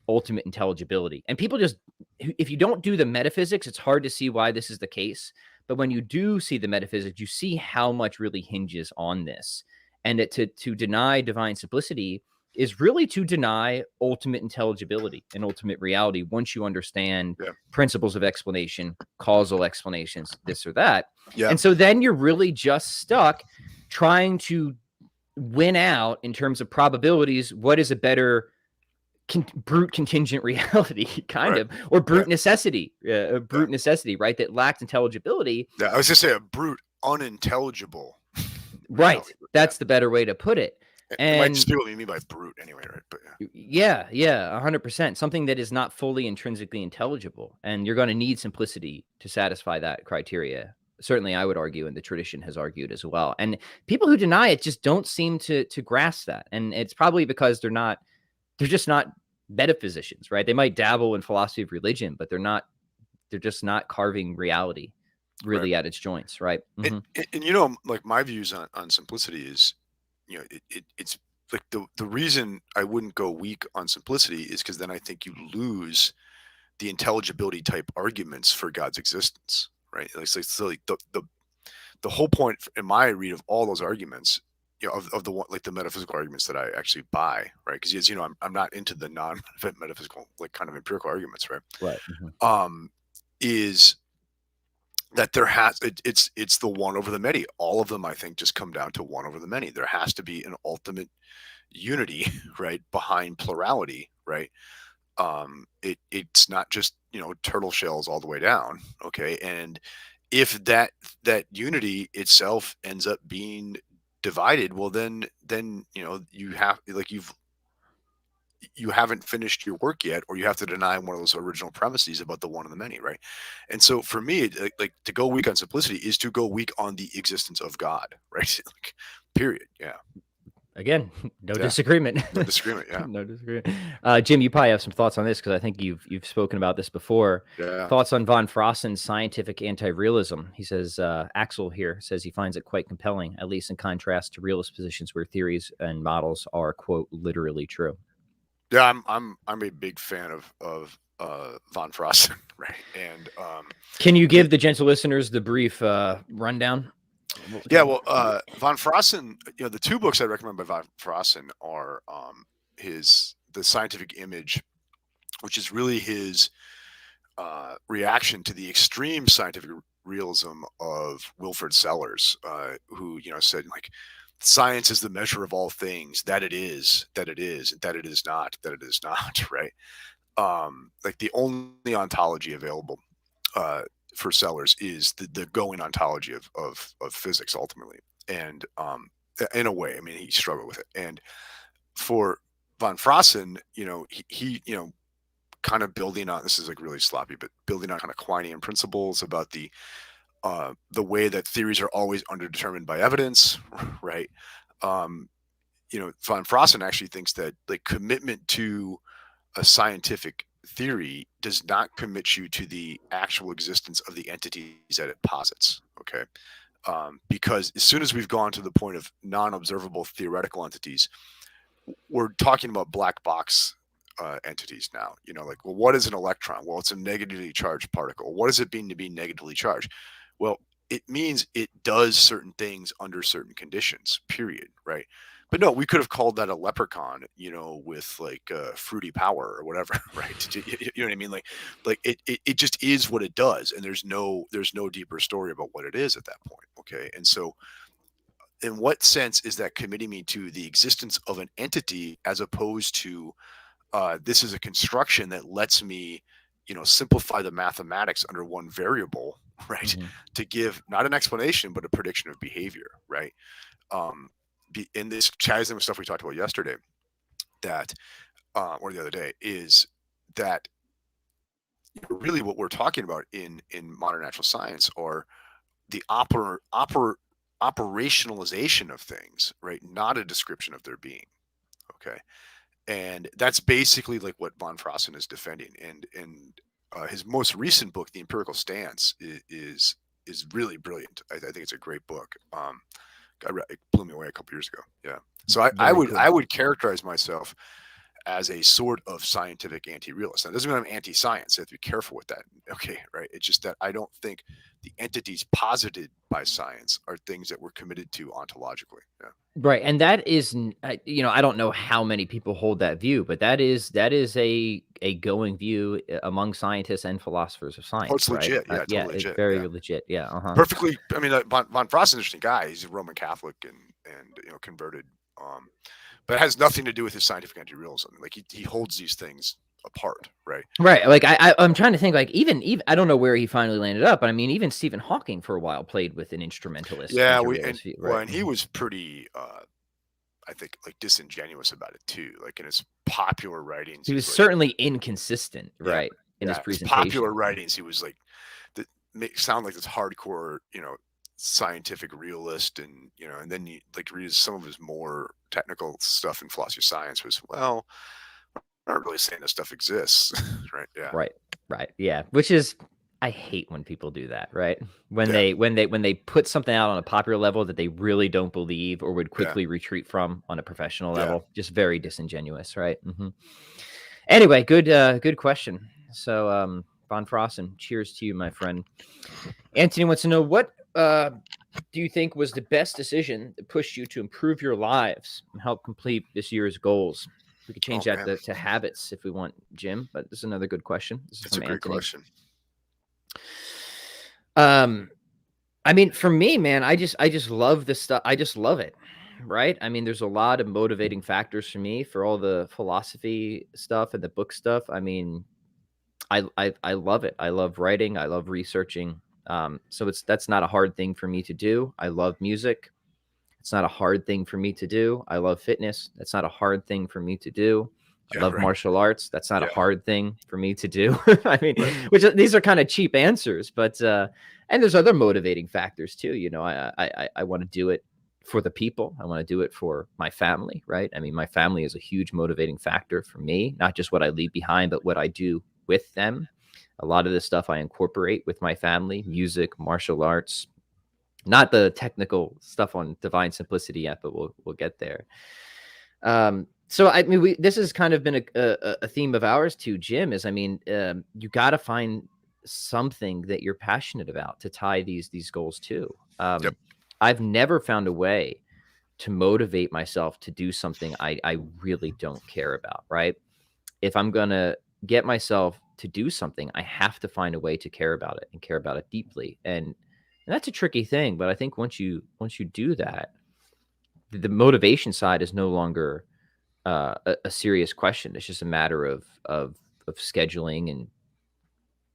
[SPEAKER 1] ultimate intelligibility. And people just, if you don't do the metaphysics, it's hard to see why this is the case. But when you do see the metaphysics, you see how much really hinges on this. And that to deny divine simplicity is really to deny ultimate intelligibility and ultimate reality once you understand principles of explanation, causal explanations, this or that.
[SPEAKER 2] Yeah.
[SPEAKER 1] And so then you're really just stuck trying to win out in terms of probabilities. What is a better brute contingent reality, kind of, or brute necessity, necessity, right? That lacked intelligibility.
[SPEAKER 2] Yeah, I was just saying a brute, unintelligible.
[SPEAKER 1] Right. That's the better way to put it.
[SPEAKER 2] And it might just be what you mean by brute anyway, right? But
[SPEAKER 1] yeah, 100%. Something that is not fully intrinsically intelligible, and you're going to need simplicity to satisfy that criteria. Certainly, I would argue, and the tradition has argued as well. And people who deny it just don't seem to grasp that, and it's probably because they're just not metaphysicians, right? They might dabble in philosophy of religion, but they're just not carving reality really at its joints, right?
[SPEAKER 2] Mm-hmm. And like my views on simplicity is, it's like the reason I wouldn't go weak on simplicity is because then I think you lose the intelligibility type arguments for God's existence, right? So like the whole point in my read of all those arguments, of the one, like the metaphysical arguments that I actually buy, right? Because as you know, I'm not into the non-metaphysical, like kind of empirical arguments, right?
[SPEAKER 1] Right.
[SPEAKER 2] Mm-hmm. Is that it's the one over the many. All of them, I think, just come down to one over the many. There has to be an ultimate unity, right, behind plurality, right? It's not just turtle shells all the way down, okay? And if that unity itself ends up being divided, well then you have, like, you haven't finished your work yet, or you have to deny one of those original premises about the one and the many, right? And so for me, like to go weak on simplicity is to go weak on the existence of God, right? Like, period. Yeah.
[SPEAKER 1] Again, no disagreement.
[SPEAKER 2] No disagreement. Yeah.
[SPEAKER 1] No disagreement. Jim, you probably have some thoughts on this because I think you've spoken about this before.
[SPEAKER 2] Yeah.
[SPEAKER 1] Thoughts on von Frossen's scientific anti-realism? He says Axel here says he finds it quite compelling, at least in contrast to realist positions where theories and models are, quote, literally true.
[SPEAKER 2] Yeah, I'm a big fan of von Frossen, right? And
[SPEAKER 1] can you give the gentle listeners the brief rundown?
[SPEAKER 2] Yeah, well, von Frossen, the two books I recommend by von Frossen are the Scientific Image, which is really his reaction to the extreme scientific realism of Wilfrid Sellars, who said, like, science is the measure of all things, that it is, that it is, that it is not, that it is not, right? Like the only ontology available for Sellars is the going ontology of physics ultimately. And in a way, I mean, he struggled with it. And for von Frossen, he kind of building on, this is like really sloppy, but building on kind of Quinean principles about the way that theories are always underdetermined by evidence, right? Von Frossen actually thinks that, like, commitment to a scientific theory does not commit you to the actual existence of the entities that it posits, okay? Because as soon as we've gone to the point of non-observable theoretical entities, we're talking about black box entities now. Like, well, what is an electron? Well, it's a negatively charged particle. What does it mean to be negatively charged? Well, it means it does certain things under certain conditions, period, right? But no, we could have called that a leprechaun, with like fruity power or whatever, right? You know what I mean? Like it just is what it does, and there's no deeper story about what it is at that point. Okay, and so in what sense is that committing me to the existence of an entity as opposed to this is a construction that lets me, simplify the mathematics under one variable, right?
[SPEAKER 1] Mm-hmm.
[SPEAKER 2] To give not an explanation but a prediction of behavior, right? Um, in this ties in with stuff we talked about yesterday, that or the other day, is that really what we're talking about in modern natural science are the operationalization of things, right? Not a description of their being. Okay, and that's basically like what von Frosten is defending, and his most recent book, The Empirical Stance, is really brilliant. I think it's a great book. It blew me away a couple years ago. Yeah, so I
[SPEAKER 1] Very
[SPEAKER 2] would
[SPEAKER 1] cool.
[SPEAKER 2] I would characterize myself as a sort of scientific anti-realist. Now, it doesn't mean I'm anti-science. I have to be careful with that. Okay, right? It's just that I don't think the entities posited by science are things that we're committed to ontologically. Yeah.
[SPEAKER 1] Right, and that is, I don't know how many people hold that view, but that is a going view among scientists and philosophers of
[SPEAKER 2] Oh, it's
[SPEAKER 1] science, right?
[SPEAKER 2] legit. Yeah,
[SPEAKER 1] Yeah,
[SPEAKER 2] totally
[SPEAKER 1] it's
[SPEAKER 2] legit.
[SPEAKER 1] very
[SPEAKER 2] Yeah.
[SPEAKER 1] legit. Yeah,
[SPEAKER 2] Perfectly. I mean, von Frost's an interesting guy. He's a Roman Catholic and converted, but it has nothing to do with his scientific anti-realism. Like he holds these things apart, right?
[SPEAKER 1] right. Like I'm trying to think. Like even I don't know where he finally landed up, but I mean, even Stephen Hawking for a while played with an instrumentalist
[SPEAKER 2] Yeah,
[SPEAKER 1] anti-realist view, right?
[SPEAKER 2] and he was pretty, I think, like disingenuous about it too. Like in his popular writings,
[SPEAKER 1] He was
[SPEAKER 2] he's like,
[SPEAKER 1] certainly inconsistent,
[SPEAKER 2] yeah,
[SPEAKER 1] right, in his
[SPEAKER 2] yeah. His
[SPEAKER 1] presentation.
[SPEAKER 2] popular writings, he was like, that make sound like this hardcore, scientific realist, and and then you like read some of his more technical stuff in philosophy of science was, well, I'm not really saying this stuff exists, right? Yeah,
[SPEAKER 1] Right. Right. Yeah. Which is I hate when people do that, right? When
[SPEAKER 2] yeah,
[SPEAKER 1] they put something out on a popular level that they really don't believe or would
[SPEAKER 2] yeah,
[SPEAKER 1] quickly retreat from on a professional
[SPEAKER 2] yeah.
[SPEAKER 1] level. Just very disingenuous, right? Anyway, good question. So, Von Frosten, cheers to you, my friend. Anthony wants to know what do you think was the best decision that pushed you to improve your lives and help complete this year's goals? We could change
[SPEAKER 2] Oh
[SPEAKER 1] that
[SPEAKER 2] man,
[SPEAKER 1] to habits if we want, Jim. But this is another good question. This is
[SPEAKER 2] that's a
[SPEAKER 1] from
[SPEAKER 2] great
[SPEAKER 1] Anthony.
[SPEAKER 2] question.
[SPEAKER 1] Um, I mean, for me, man, I just love this stuff. I just love it. Right? I mean, there's a lot of motivating factors for me for all the philosophy stuff and the book stuff. I mean, I love it. I love writing. I love researching. So that's not a hard thing for me to do. I love music. It's not a hard thing for me to do. I love fitness. That's not a hard thing for me to do. I
[SPEAKER 2] Yeah,
[SPEAKER 1] love
[SPEAKER 2] right.
[SPEAKER 1] martial arts. That's not a
[SPEAKER 2] Yeah,
[SPEAKER 1] hard thing for me to do. I mean,
[SPEAKER 2] right.
[SPEAKER 1] these are kind of cheap answers, but and there's other motivating factors too. I want to do it for the people. I want to do it for my family, right? I mean, my family is a huge motivating factor for me, not just what I leave behind, but what I do with them. A lot of this stuff I incorporate with my family, music, martial arts, not the technical stuff on divine simplicity yet, but we'll get there. So I mean, this has kind of been a theme of ours too, Jim. Is I mean, you got to find something that you're passionate about to tie these goals to.
[SPEAKER 2] Yep.
[SPEAKER 1] I've never found a way to motivate myself to do something I really don't care about. Right? If I'm gonna get myself to do something, I have to find a way to care about it and care about it deeply. And that's a tricky thing, but I think once you do that, the motivation side is no longer a serious question. It's just a matter of scheduling and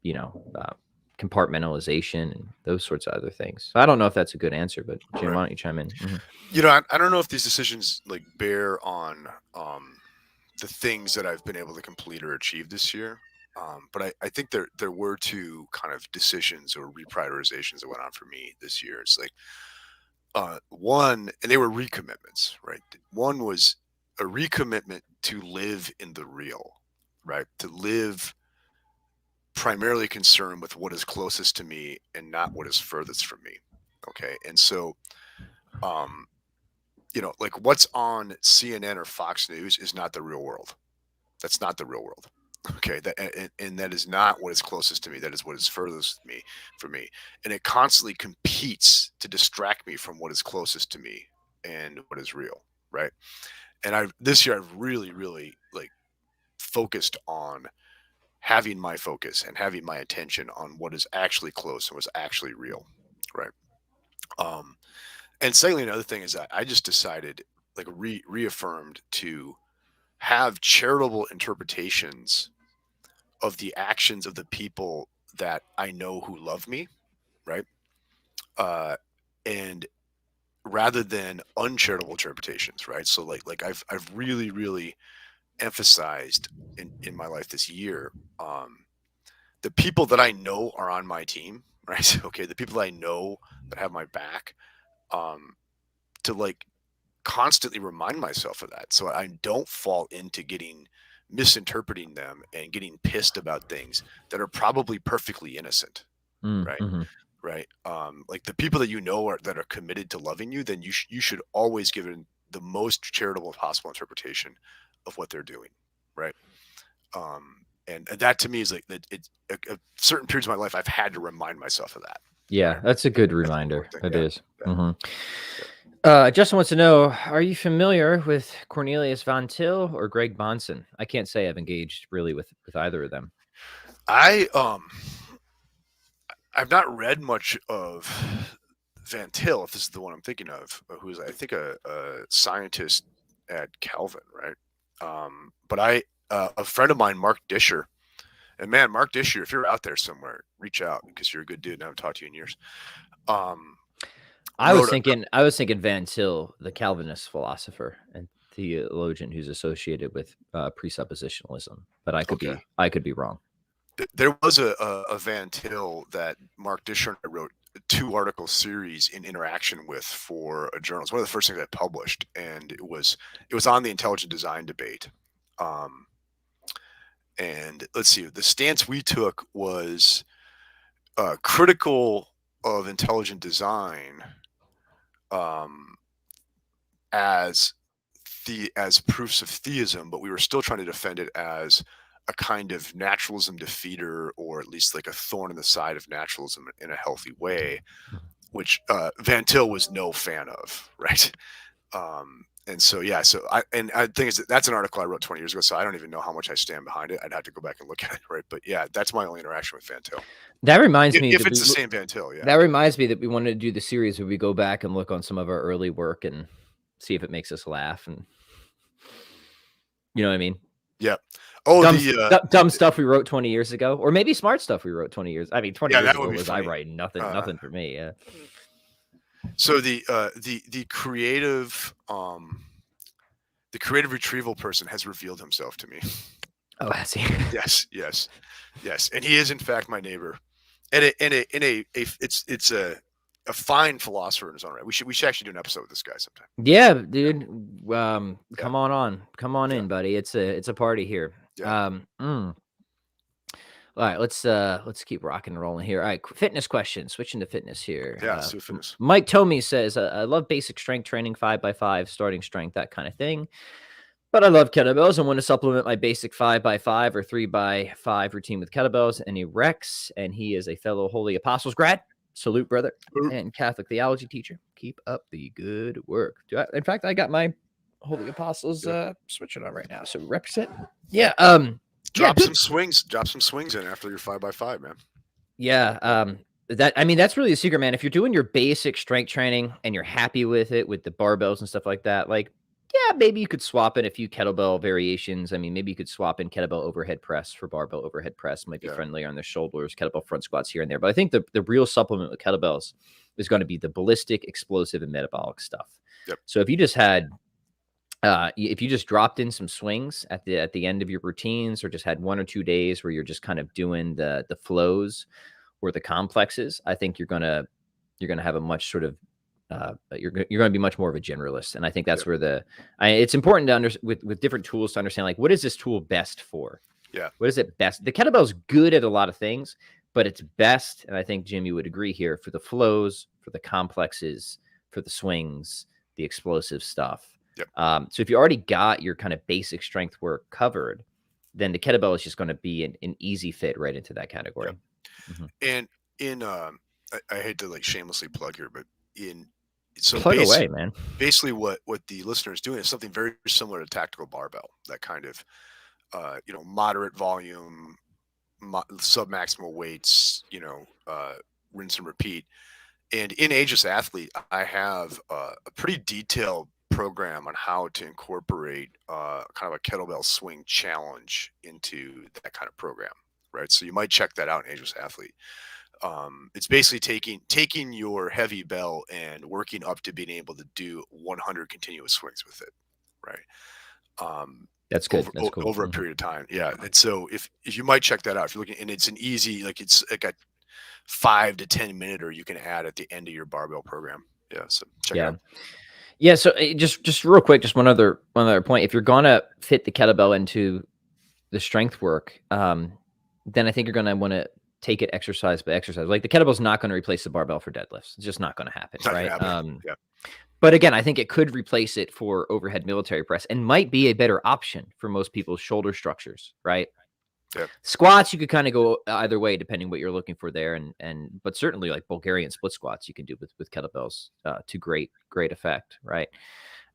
[SPEAKER 1] you know uh, compartmentalization and those sorts of other things. So I don't know if that's a good answer, but Jim,
[SPEAKER 2] Right.
[SPEAKER 1] why don't you chime in?
[SPEAKER 2] I don't know if these decisions like bear on the things that I've been able to complete or achieve this year. But I think there were two kind of decisions or reprioritizations that went on for me this year. It's like one, and they were recommitments, right? One was a recommitment to live in the real, right? To live primarily concerned with what is closest to me and not what is furthest from me. Okay. And so, um, like what's on CNN or Fox News is not the real world. That's not the real world. Okay. And that is not what is closest to me. That is what is furthest me for me. And it constantly competes to distract me from what is closest to me and what is real. right? And this year I've really, really like focused on having my focus and having my attention on what is actually close and what's actually real, right? Um, and secondly, another thing is that I just decided, like, reaffirmed to have charitable interpretations of the actions of the people that I know who love me, right? Uh, and rather than uncharitable interpretations, right? So I've really, really emphasized in my life this year, the people that I know are on my team, right? Okay, the people I know that have my back, um, to like constantly remind myself of that, so I don't fall into misinterpreting them and getting pissed about things that are probably perfectly innocent, right?
[SPEAKER 1] Mm-hmm.
[SPEAKER 2] Right. Like the people that you know that are committed to loving you, then you should always give it the most charitable possible interpretation of what they're doing, right? And that to me is like that. It's certain periods of my life I've had to remind myself of that.
[SPEAKER 1] Yeah,
[SPEAKER 2] Right.
[SPEAKER 1] that's a good
[SPEAKER 2] That's an
[SPEAKER 1] reminder.
[SPEAKER 2] important thing.
[SPEAKER 1] That
[SPEAKER 2] Yeah.
[SPEAKER 1] is.
[SPEAKER 2] Yeah.
[SPEAKER 1] Mm-hmm.
[SPEAKER 2] Yeah.
[SPEAKER 1] Justin wants to know: are you familiar with Cornelius Von Til or Greg Bonson? I can't say I've engaged really with either of them.
[SPEAKER 2] I've not read much of Van Til, if this is the one I'm thinking of, who's I think a scientist at Calvin, right? But a friend of mine, Mark Disher, and man, Mark Disher, if you're out there somewhere, reach out because you're a good dude and I haven't talked to you in years.
[SPEAKER 1] I was
[SPEAKER 2] Wrote a
[SPEAKER 1] thinking Van Til, the Calvinist philosopher and theologian who's associated with presuppositionalism, but I could
[SPEAKER 2] okay.
[SPEAKER 1] be wrong.
[SPEAKER 2] There was a Van Til that Mark Disher and I wrote a 2-article series in interaction with for a journal. It's one of the first things I published, and it was on the intelligent design debate. And let's see, the stance we took was critical of intelligent design, as proofs of theism, but we were still trying to defend it as a kind of naturalism defeater, or at least like a thorn in the side of naturalism in a healthy way, which Van Til was no fan of, right? And so yeah, I think that's an article I wrote 20 years ago, so I don't even know how much I stand behind it. I'd have to go back and look at it, right? But yeah, that's my only interaction with Van Til.
[SPEAKER 1] That reminds me
[SPEAKER 2] If
[SPEAKER 1] that
[SPEAKER 2] it's the same Van Til, yeah.
[SPEAKER 1] That reminds me that we wanted to do the series where we go back and look on some of our early work and see if it makes us laugh, and you know what I mean?
[SPEAKER 2] Yeah. Oh,
[SPEAKER 1] dumb stuff we wrote 20 years ago, or maybe smart stuff we wrote 20 years. I mean, 20 years ago was I writing nothing for me. Yeah.
[SPEAKER 2] So the creative retrieval person has revealed himself to me.
[SPEAKER 1] Oh, has he?
[SPEAKER 2] Yes, and he is in fact my neighbor, and it's a fine philosopher in his own right. We should actually do an episode with this guy sometime.
[SPEAKER 1] Yeah, dude. Come on in, buddy. It's a party here.
[SPEAKER 2] Yeah.
[SPEAKER 1] All right, let's keep rocking and rolling here. All right, fitness question. Switching to fitness here.
[SPEAKER 2] Yeah, let's do fitness.
[SPEAKER 1] Mike Tomey says, I love basic strength training, 5x5, starting strength, that kind of thing. But I love kettlebells and want to supplement my basic 5x5 or 3x5 routine with kettlebells. And he Rex, and he is a fellow Holy Apostles grad. Salute, brother, and Catholic theology teacher. Keep up the good work. In fact, I got my Holy Apostles switching on right now. So represent. Yeah.
[SPEAKER 2] Drop some swings in after your 5x5, man.
[SPEAKER 1] Yeah. That's really the secret, man. If you're doing your basic strength training and you're happy with it, with the barbells and stuff like that, like, yeah, maybe you could swap in a few kettlebell variations. I mean, maybe you could swap in kettlebell overhead press for barbell overhead press. Might be friendlier on the shoulders, kettlebell front squats here and there. But I think the real supplement with kettlebells is going to be the ballistic, explosive, and metabolic stuff.
[SPEAKER 2] Yep.
[SPEAKER 1] So if you just had, if you just dropped in some swings at the end of your routines, or just had 1 or 2 days where you're just kind of doing the flows or the complexes, I think you're gonna have a much sort of you're going to be much more of a generalist. And I think that's where it's important to understand with different tools to understand, like, what is this tool best for?
[SPEAKER 2] Yeah.
[SPEAKER 1] What is it best? The kettlebell's good at a lot of things, but it's best, and I think, Jim, you would agree here, for the flows, for the complexes, for the swings, the explosive stuff.
[SPEAKER 2] Yep.
[SPEAKER 1] So if you already got your kind of basic strength work covered, then the kettlebell is just going to be an easy fit right into that category.
[SPEAKER 2] Yep. And in I hate to like shamelessly plug here, but so
[SPEAKER 1] Plug
[SPEAKER 2] basically,
[SPEAKER 1] away, man.
[SPEAKER 2] basically what the listener is doing is something very similar to tactical barbell. That kind of moderate volume, sub-maximal weights, rinse and repeat. And in Aegis Athlete, I have a pretty detailed program on how to incorporate kind of a kettlebell swing challenge into that kind of program, right? So you might check that out in Aegis Athlete. It's basically taking your heavy bell and working up to being able to do 100 continuous swings with it, right?
[SPEAKER 1] That's good. That's cool.
[SPEAKER 2] Over a period of time. Yeah. And so if you might check that out, if you're looking, and it's an easy, it's like a 5 to 10 minute, or you can add at the end of your barbell program. Yeah. So check it out.
[SPEAKER 1] Yeah. So just real quick, just one other point. If you're gonna fit the kettlebell into the strength work, then I think you're gonna want to take it exercise by exercise. Like the kettlebell's not going to replace the barbell for deadlifts. It's just not going to happen, right?
[SPEAKER 2] Yeah.
[SPEAKER 1] But again, I think it could replace it for overhead military press and might be a better option for most people's shoulder structures, right?
[SPEAKER 2] Yeah.
[SPEAKER 1] Squats, you could kind of go either way depending what you're looking for there, but certainly like Bulgarian split squats you can do with kettlebells to great effect, right?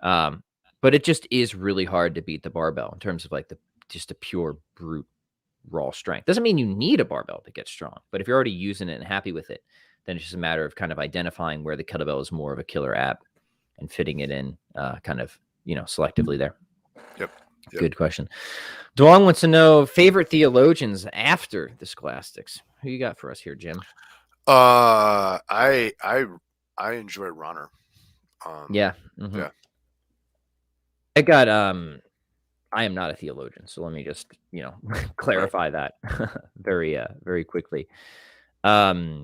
[SPEAKER 1] But it just is really hard to beat the barbell in terms of like just a pure brute raw strength. Doesn't mean you need a barbell to get strong, but if you're already using it and happy with it, then it's just a matter of kind of identifying where the kettlebell is more of a killer app and fitting it in kind of selectively there.
[SPEAKER 2] Yep.
[SPEAKER 1] Good question. Dwong wants to know favorite theologians after the scholastics. Who you got for us here, Jim?
[SPEAKER 2] I enjoy Ronner.
[SPEAKER 1] Yeah.
[SPEAKER 2] Yeah.
[SPEAKER 1] I got I am not a theologian, so let me just clarify that very quickly. I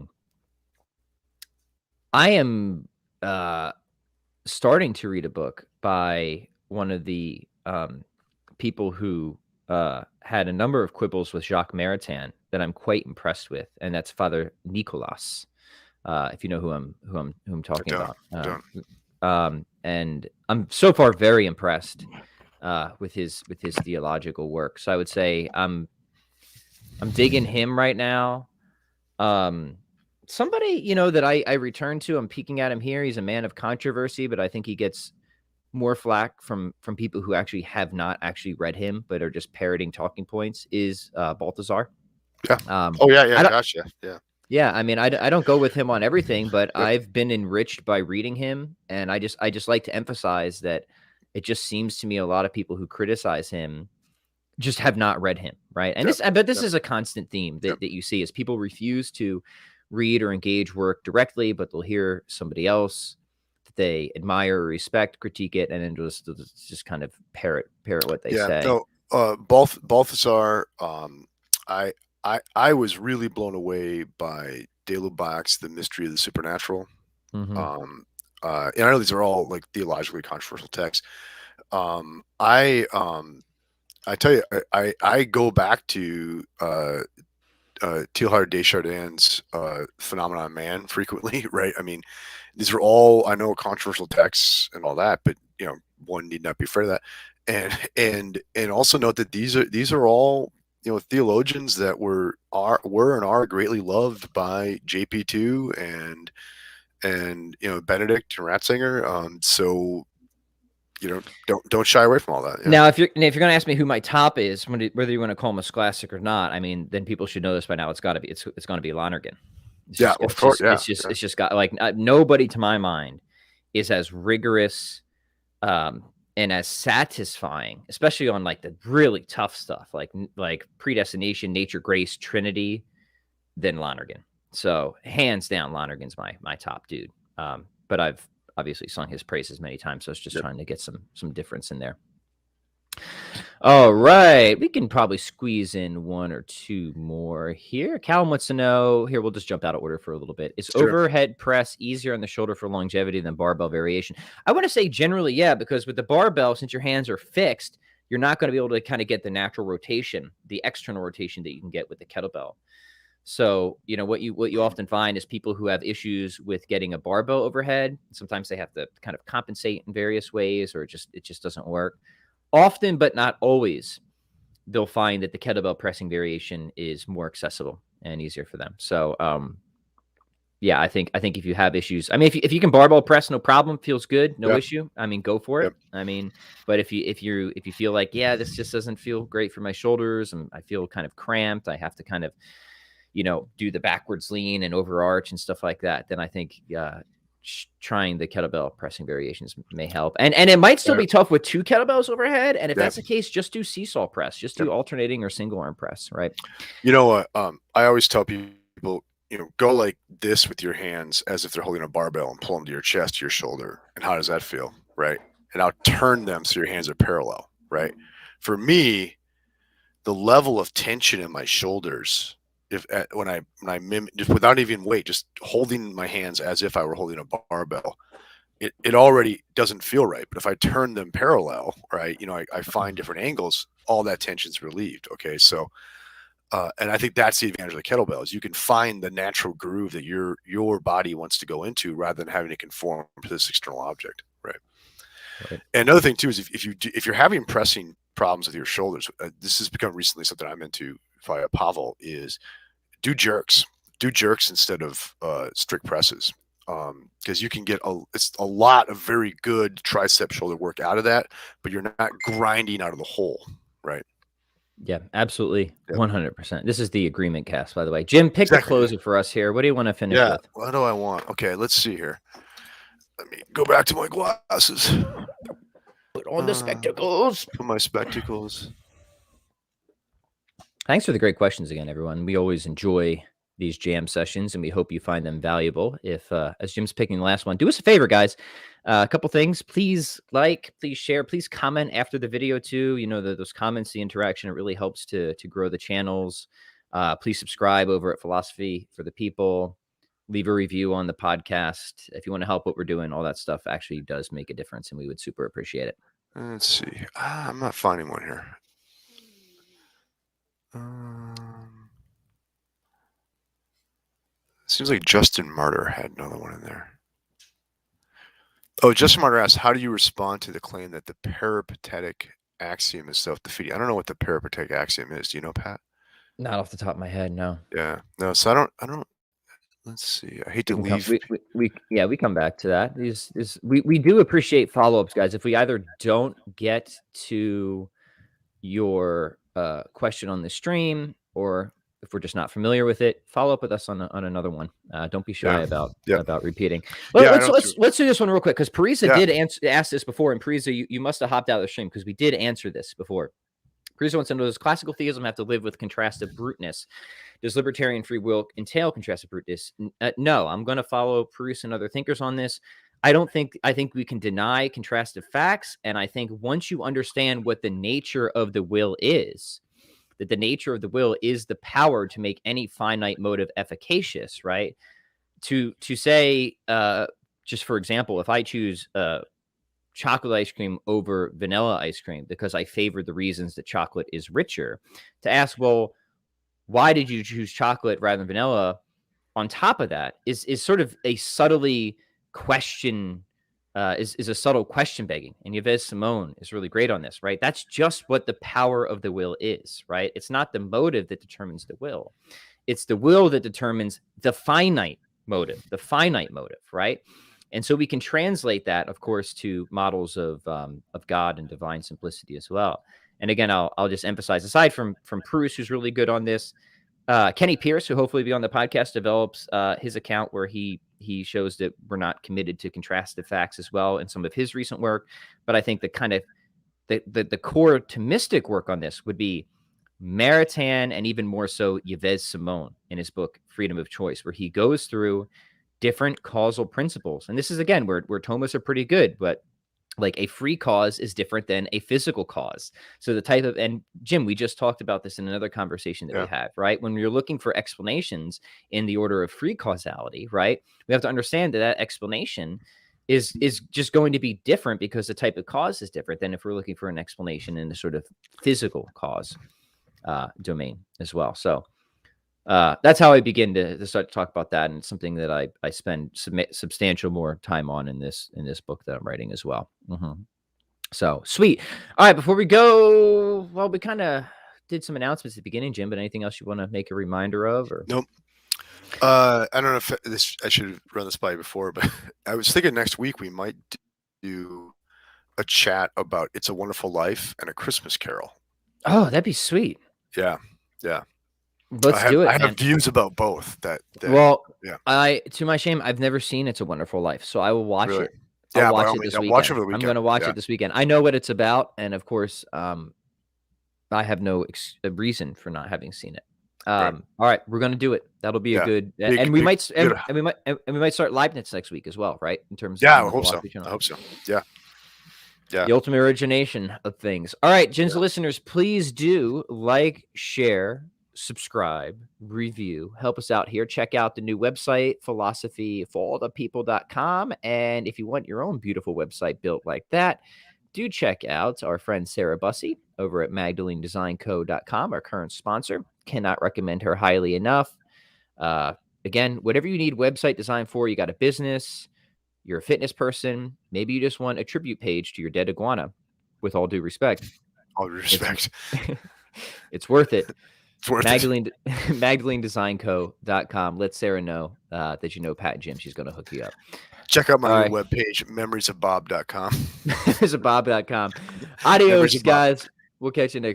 [SPEAKER 1] am starting to read a book by one of the people who had a number of quibbles with Jacques Maritain that I'm quite impressed with, and that's Father Nicolas. If you know who I'm talking about. And I'm so far very impressed with his theological work. So I would say I'm digging him right now. Somebody that I return to, I'm peeking at him here. He's a man of controversy, but I think he gets more flack from people who actually have not actually read him, but are just parroting talking points. Is Balthazar?
[SPEAKER 2] Yeah. Gotcha. Yeah.
[SPEAKER 1] Yeah, I mean, I don't go with him on everything, but I've been enriched by reading him, and I just like to emphasize that it just seems to me a lot of people who criticize him just have not read him, right? And this is a constant theme that you see is people refuse to read or engage work directly, but they'll hear somebody else that they admire or respect critique it, and then just kind of parrot what they say.
[SPEAKER 2] No, Balthazar, I was really blown away by De Lubac's The Mystery of the Supernatural. And I know these are all like theologically controversial texts. I tell you, I go back to Teilhard de Chardin's Phenomenon Man frequently, right? I mean, these are all, I know, controversial texts and all that, but one need not be afraid of that. And also note that these are all theologians that were and are greatly loved by JP2 and Benedict and Ratzinger. So don't shy away from all that.
[SPEAKER 1] Now, if you're going to ask me who my top is, whether you want to call him a scholastic or not, I mean, then people should know this by now. It's going to be Lonergan.
[SPEAKER 2] Of course.
[SPEAKER 1] It's just got like nobody to my mind is as rigorous and as satisfying, especially on like the really tough stuff, like predestination, nature, grace, Trinity, than Lonergan. So hands down, Lonergan's my top dude. But I've obviously sung his praises many times, so it's just trying to get some difference in there. All right, we can probably squeeze in one or two more here. Callum wants to know, here we'll just jump out of order for a little bit. Is overhead press easier on the shoulder for longevity than barbell variation? I want to say generally, yeah, because with the barbell, since your hands are fixed, you're not going to be able to kind of get the natural rotation, the external rotation that you can get with the kettlebell. So, what you often find is people who have issues with getting a barbell overhead, sometimes they have to kind of compensate in various ways, or it just doesn't work. Often, but not always, they'll find that the kettlebell pressing variation is more accessible and easier for them. So, yeah, I think if you have issues, I mean, if you can barbell press, no problem, feels good, no
[SPEAKER 2] Yep.
[SPEAKER 1] issue. I mean, go for it.
[SPEAKER 2] Yep.
[SPEAKER 1] I mean, but if you feel like, yeah, this just doesn't feel great for my shoulders, and I feel kind of cramped, I have to kind of, do the backwards lean and overarch and stuff like that, then I think trying the kettlebell pressing variations may help. And it might still
[SPEAKER 2] Yeah.
[SPEAKER 1] be tough with 2 kettlebells overhead. And if
[SPEAKER 2] Yeah.
[SPEAKER 1] that's the case, just do seesaw press, just do
[SPEAKER 2] Yep.
[SPEAKER 1] alternating or single arm press, right?
[SPEAKER 2] You know what? I always tell people, go like this with your hands as if they're holding a barbell and pull them to your chest, to your shoulder. And how does that feel? Right. And I'll turn them so your hands are parallel. Right. For me, the level of tension in my shoulders, when I mimic, just without even weight, just holding my hands as if I were holding a barbell, it already doesn't feel right. But if I turn them parallel, right, I find different angles, all that tension's relieved. Okay. So, and I think that's the advantage of the kettlebell is you can find the natural groove that your body wants to go into rather than having to conform to this external object. Right.
[SPEAKER 1] Right.
[SPEAKER 2] And another thing too is if you're having pressing problems with your shoulders, this has become recently something I'm into via Pavel, is do jerks instead of strict presses. Because you can get a lot of very good tricep shoulder work out of that, but you're not grinding out of the hole, right?
[SPEAKER 1] Yeah, absolutely.
[SPEAKER 2] Yep.
[SPEAKER 1] 100%. This is the agreement cast, by the way. Jim, pick the closer for us here. What do you want to finish with?
[SPEAKER 2] What do I want? Okay, let's see here. Let me go back to my glasses.
[SPEAKER 1] Put on the spectacles.
[SPEAKER 2] Put my spectacles.
[SPEAKER 1] Thanks for the great questions again, everyone. We always enjoy these jam sessions, and we hope you find them valuable. If, as Jim's picking the last one, do us a favor, guys. A couple things. Please like, please share, please comment after the video too. Those comments, the interaction, it really helps to grow the channels. Please subscribe over at Philosophy for the People. Leave a review on the podcast. If you want to help what we're doing, all that stuff actually does make a difference, and we would super appreciate it.
[SPEAKER 2] Let's see. I'm not finding one here. Seems like Justin Martyr had another one in there. Oh, Justin Martyr asked, how do you respond to the claim that the peripatetic axiom is self-defeating? I don't know what the peripatetic axiom is. Do you know, Pat?
[SPEAKER 1] Not off the top of my head, no.
[SPEAKER 2] Yeah. No, so I don't. Let's see. I hate to leave.
[SPEAKER 1] We come back to that. We do appreciate follow-ups, guys. If we either don't get to your question on the stream, or if we're just not familiar with it, follow up with us on another one. Don't be shy about repeating. Let's do this one real quick, because Parisa did ask this before, and Parisa, you must have hopped out of the stream because we did answer this before. Parisa wants to know, does classical theism have to live with contrastive bruteness? Does libertarian free will entail contrastive bruteness? No, I'm going to follow Parisa and other thinkers on this. I think we can deny contrastive facts. And I think once you understand what the nature of the will is, that the nature of the will is the power to make any finite motive efficacious, right? To say, just for example, if I choose chocolate ice cream over vanilla ice cream because I favored the reasons that chocolate is richer, to ask, well, why did you choose chocolate rather than vanilla? On top of that is sort of a subtly question, is a subtle question begging. And Yves Simone is really great on this, right? That's just what the power of the will is, right? It's not the motive that determines the will. It's the will that determines the finite motive, right? And so we can translate that, of course, to models of God and divine simplicity as well. And again, I'll just emphasize, aside from Proust, who's really good on this, Kenny Pierce, who hopefully will be on the podcast, develops his account where he shows that we're not committed to contrastive facts as well in some of his recent work. But I think the kind of the core Thomistic work on this would be Maritain, and even more so Yves Simone in his book Freedom of Choice, where he goes through different causal principles. And this is, again, where Thomas are pretty good, but like a free cause is different than a physical cause. So the type of, and Jim, we just talked about this in another conversation that we had, right? When you're looking for explanations in the order of free causality, right? We have to understand that explanation is just going to be different because the type of cause is different than if we're looking for an explanation in the sort of physical cause domain as well. So that's how I begin to start to talk about that, and it's something that I spend substantial more time on in this book that I'm writing as well. So sweet. All right, before we go, well, we kind of did some announcements at the beginning, Jim, but anything else you want to make a reminder of? Or
[SPEAKER 2] nope. I don't know if this I should run this by you before, but I was thinking next week we might do a chat about It's a Wonderful Life and A Christmas Carol.
[SPEAKER 1] Oh, that'd be sweet.
[SPEAKER 2] Yeah.
[SPEAKER 1] Let's do it,
[SPEAKER 2] I
[SPEAKER 1] man.
[SPEAKER 2] have views about both.
[SPEAKER 1] Well,
[SPEAKER 2] yeah.
[SPEAKER 1] to my shame, I've never seen It's a Wonderful Life, so I will watch
[SPEAKER 2] Really?
[SPEAKER 1] it.
[SPEAKER 2] Yeah,
[SPEAKER 1] I'll
[SPEAKER 2] by
[SPEAKER 1] watch
[SPEAKER 2] all
[SPEAKER 1] it
[SPEAKER 2] means.
[SPEAKER 1] this
[SPEAKER 2] Yeah,
[SPEAKER 1] weekend.
[SPEAKER 2] watch it over the
[SPEAKER 1] I'm
[SPEAKER 2] weekend.
[SPEAKER 1] going to watch
[SPEAKER 2] Yeah.
[SPEAKER 1] it this weekend. I know what it's about, and of course, I have no reason for not having seen it.
[SPEAKER 2] Right.
[SPEAKER 1] All right, we're going to do it. That'll be a
[SPEAKER 2] Yeah.
[SPEAKER 1] good,
[SPEAKER 2] Big-
[SPEAKER 1] and we
[SPEAKER 2] big-
[SPEAKER 1] might,
[SPEAKER 2] good.
[SPEAKER 1] and we might start Leibniz next week as well, right? In terms
[SPEAKER 2] Yeah,
[SPEAKER 1] of
[SPEAKER 2] I hope so. I hope so. Yeah.
[SPEAKER 1] The ultimate origination of things. All right, Jins listeners, please do like, share, subscribe, review, help us out here. Check out the new website, philosophyforallthepeople.com. And if you want your own beautiful website built like that, do check out our friend Sarah Bussey over at magdalenedesignco.com, our current sponsor. Cannot recommend her highly enough. Again, whatever you need website design for, you got a business, you're a fitness person, maybe you just want a tribute page to your dead iguana, with all due respect.
[SPEAKER 2] All due respect.
[SPEAKER 1] It's worth it.
[SPEAKER 2] It's worth
[SPEAKER 1] it. Magdalenedesignco.com. Let Sarah know that you know Pat and Jim. She's going to hook you up.
[SPEAKER 2] Check out my new webpage, memoriesofbob.com.
[SPEAKER 1] Memoriesofbob.com. Adios, guys. We'll catch you next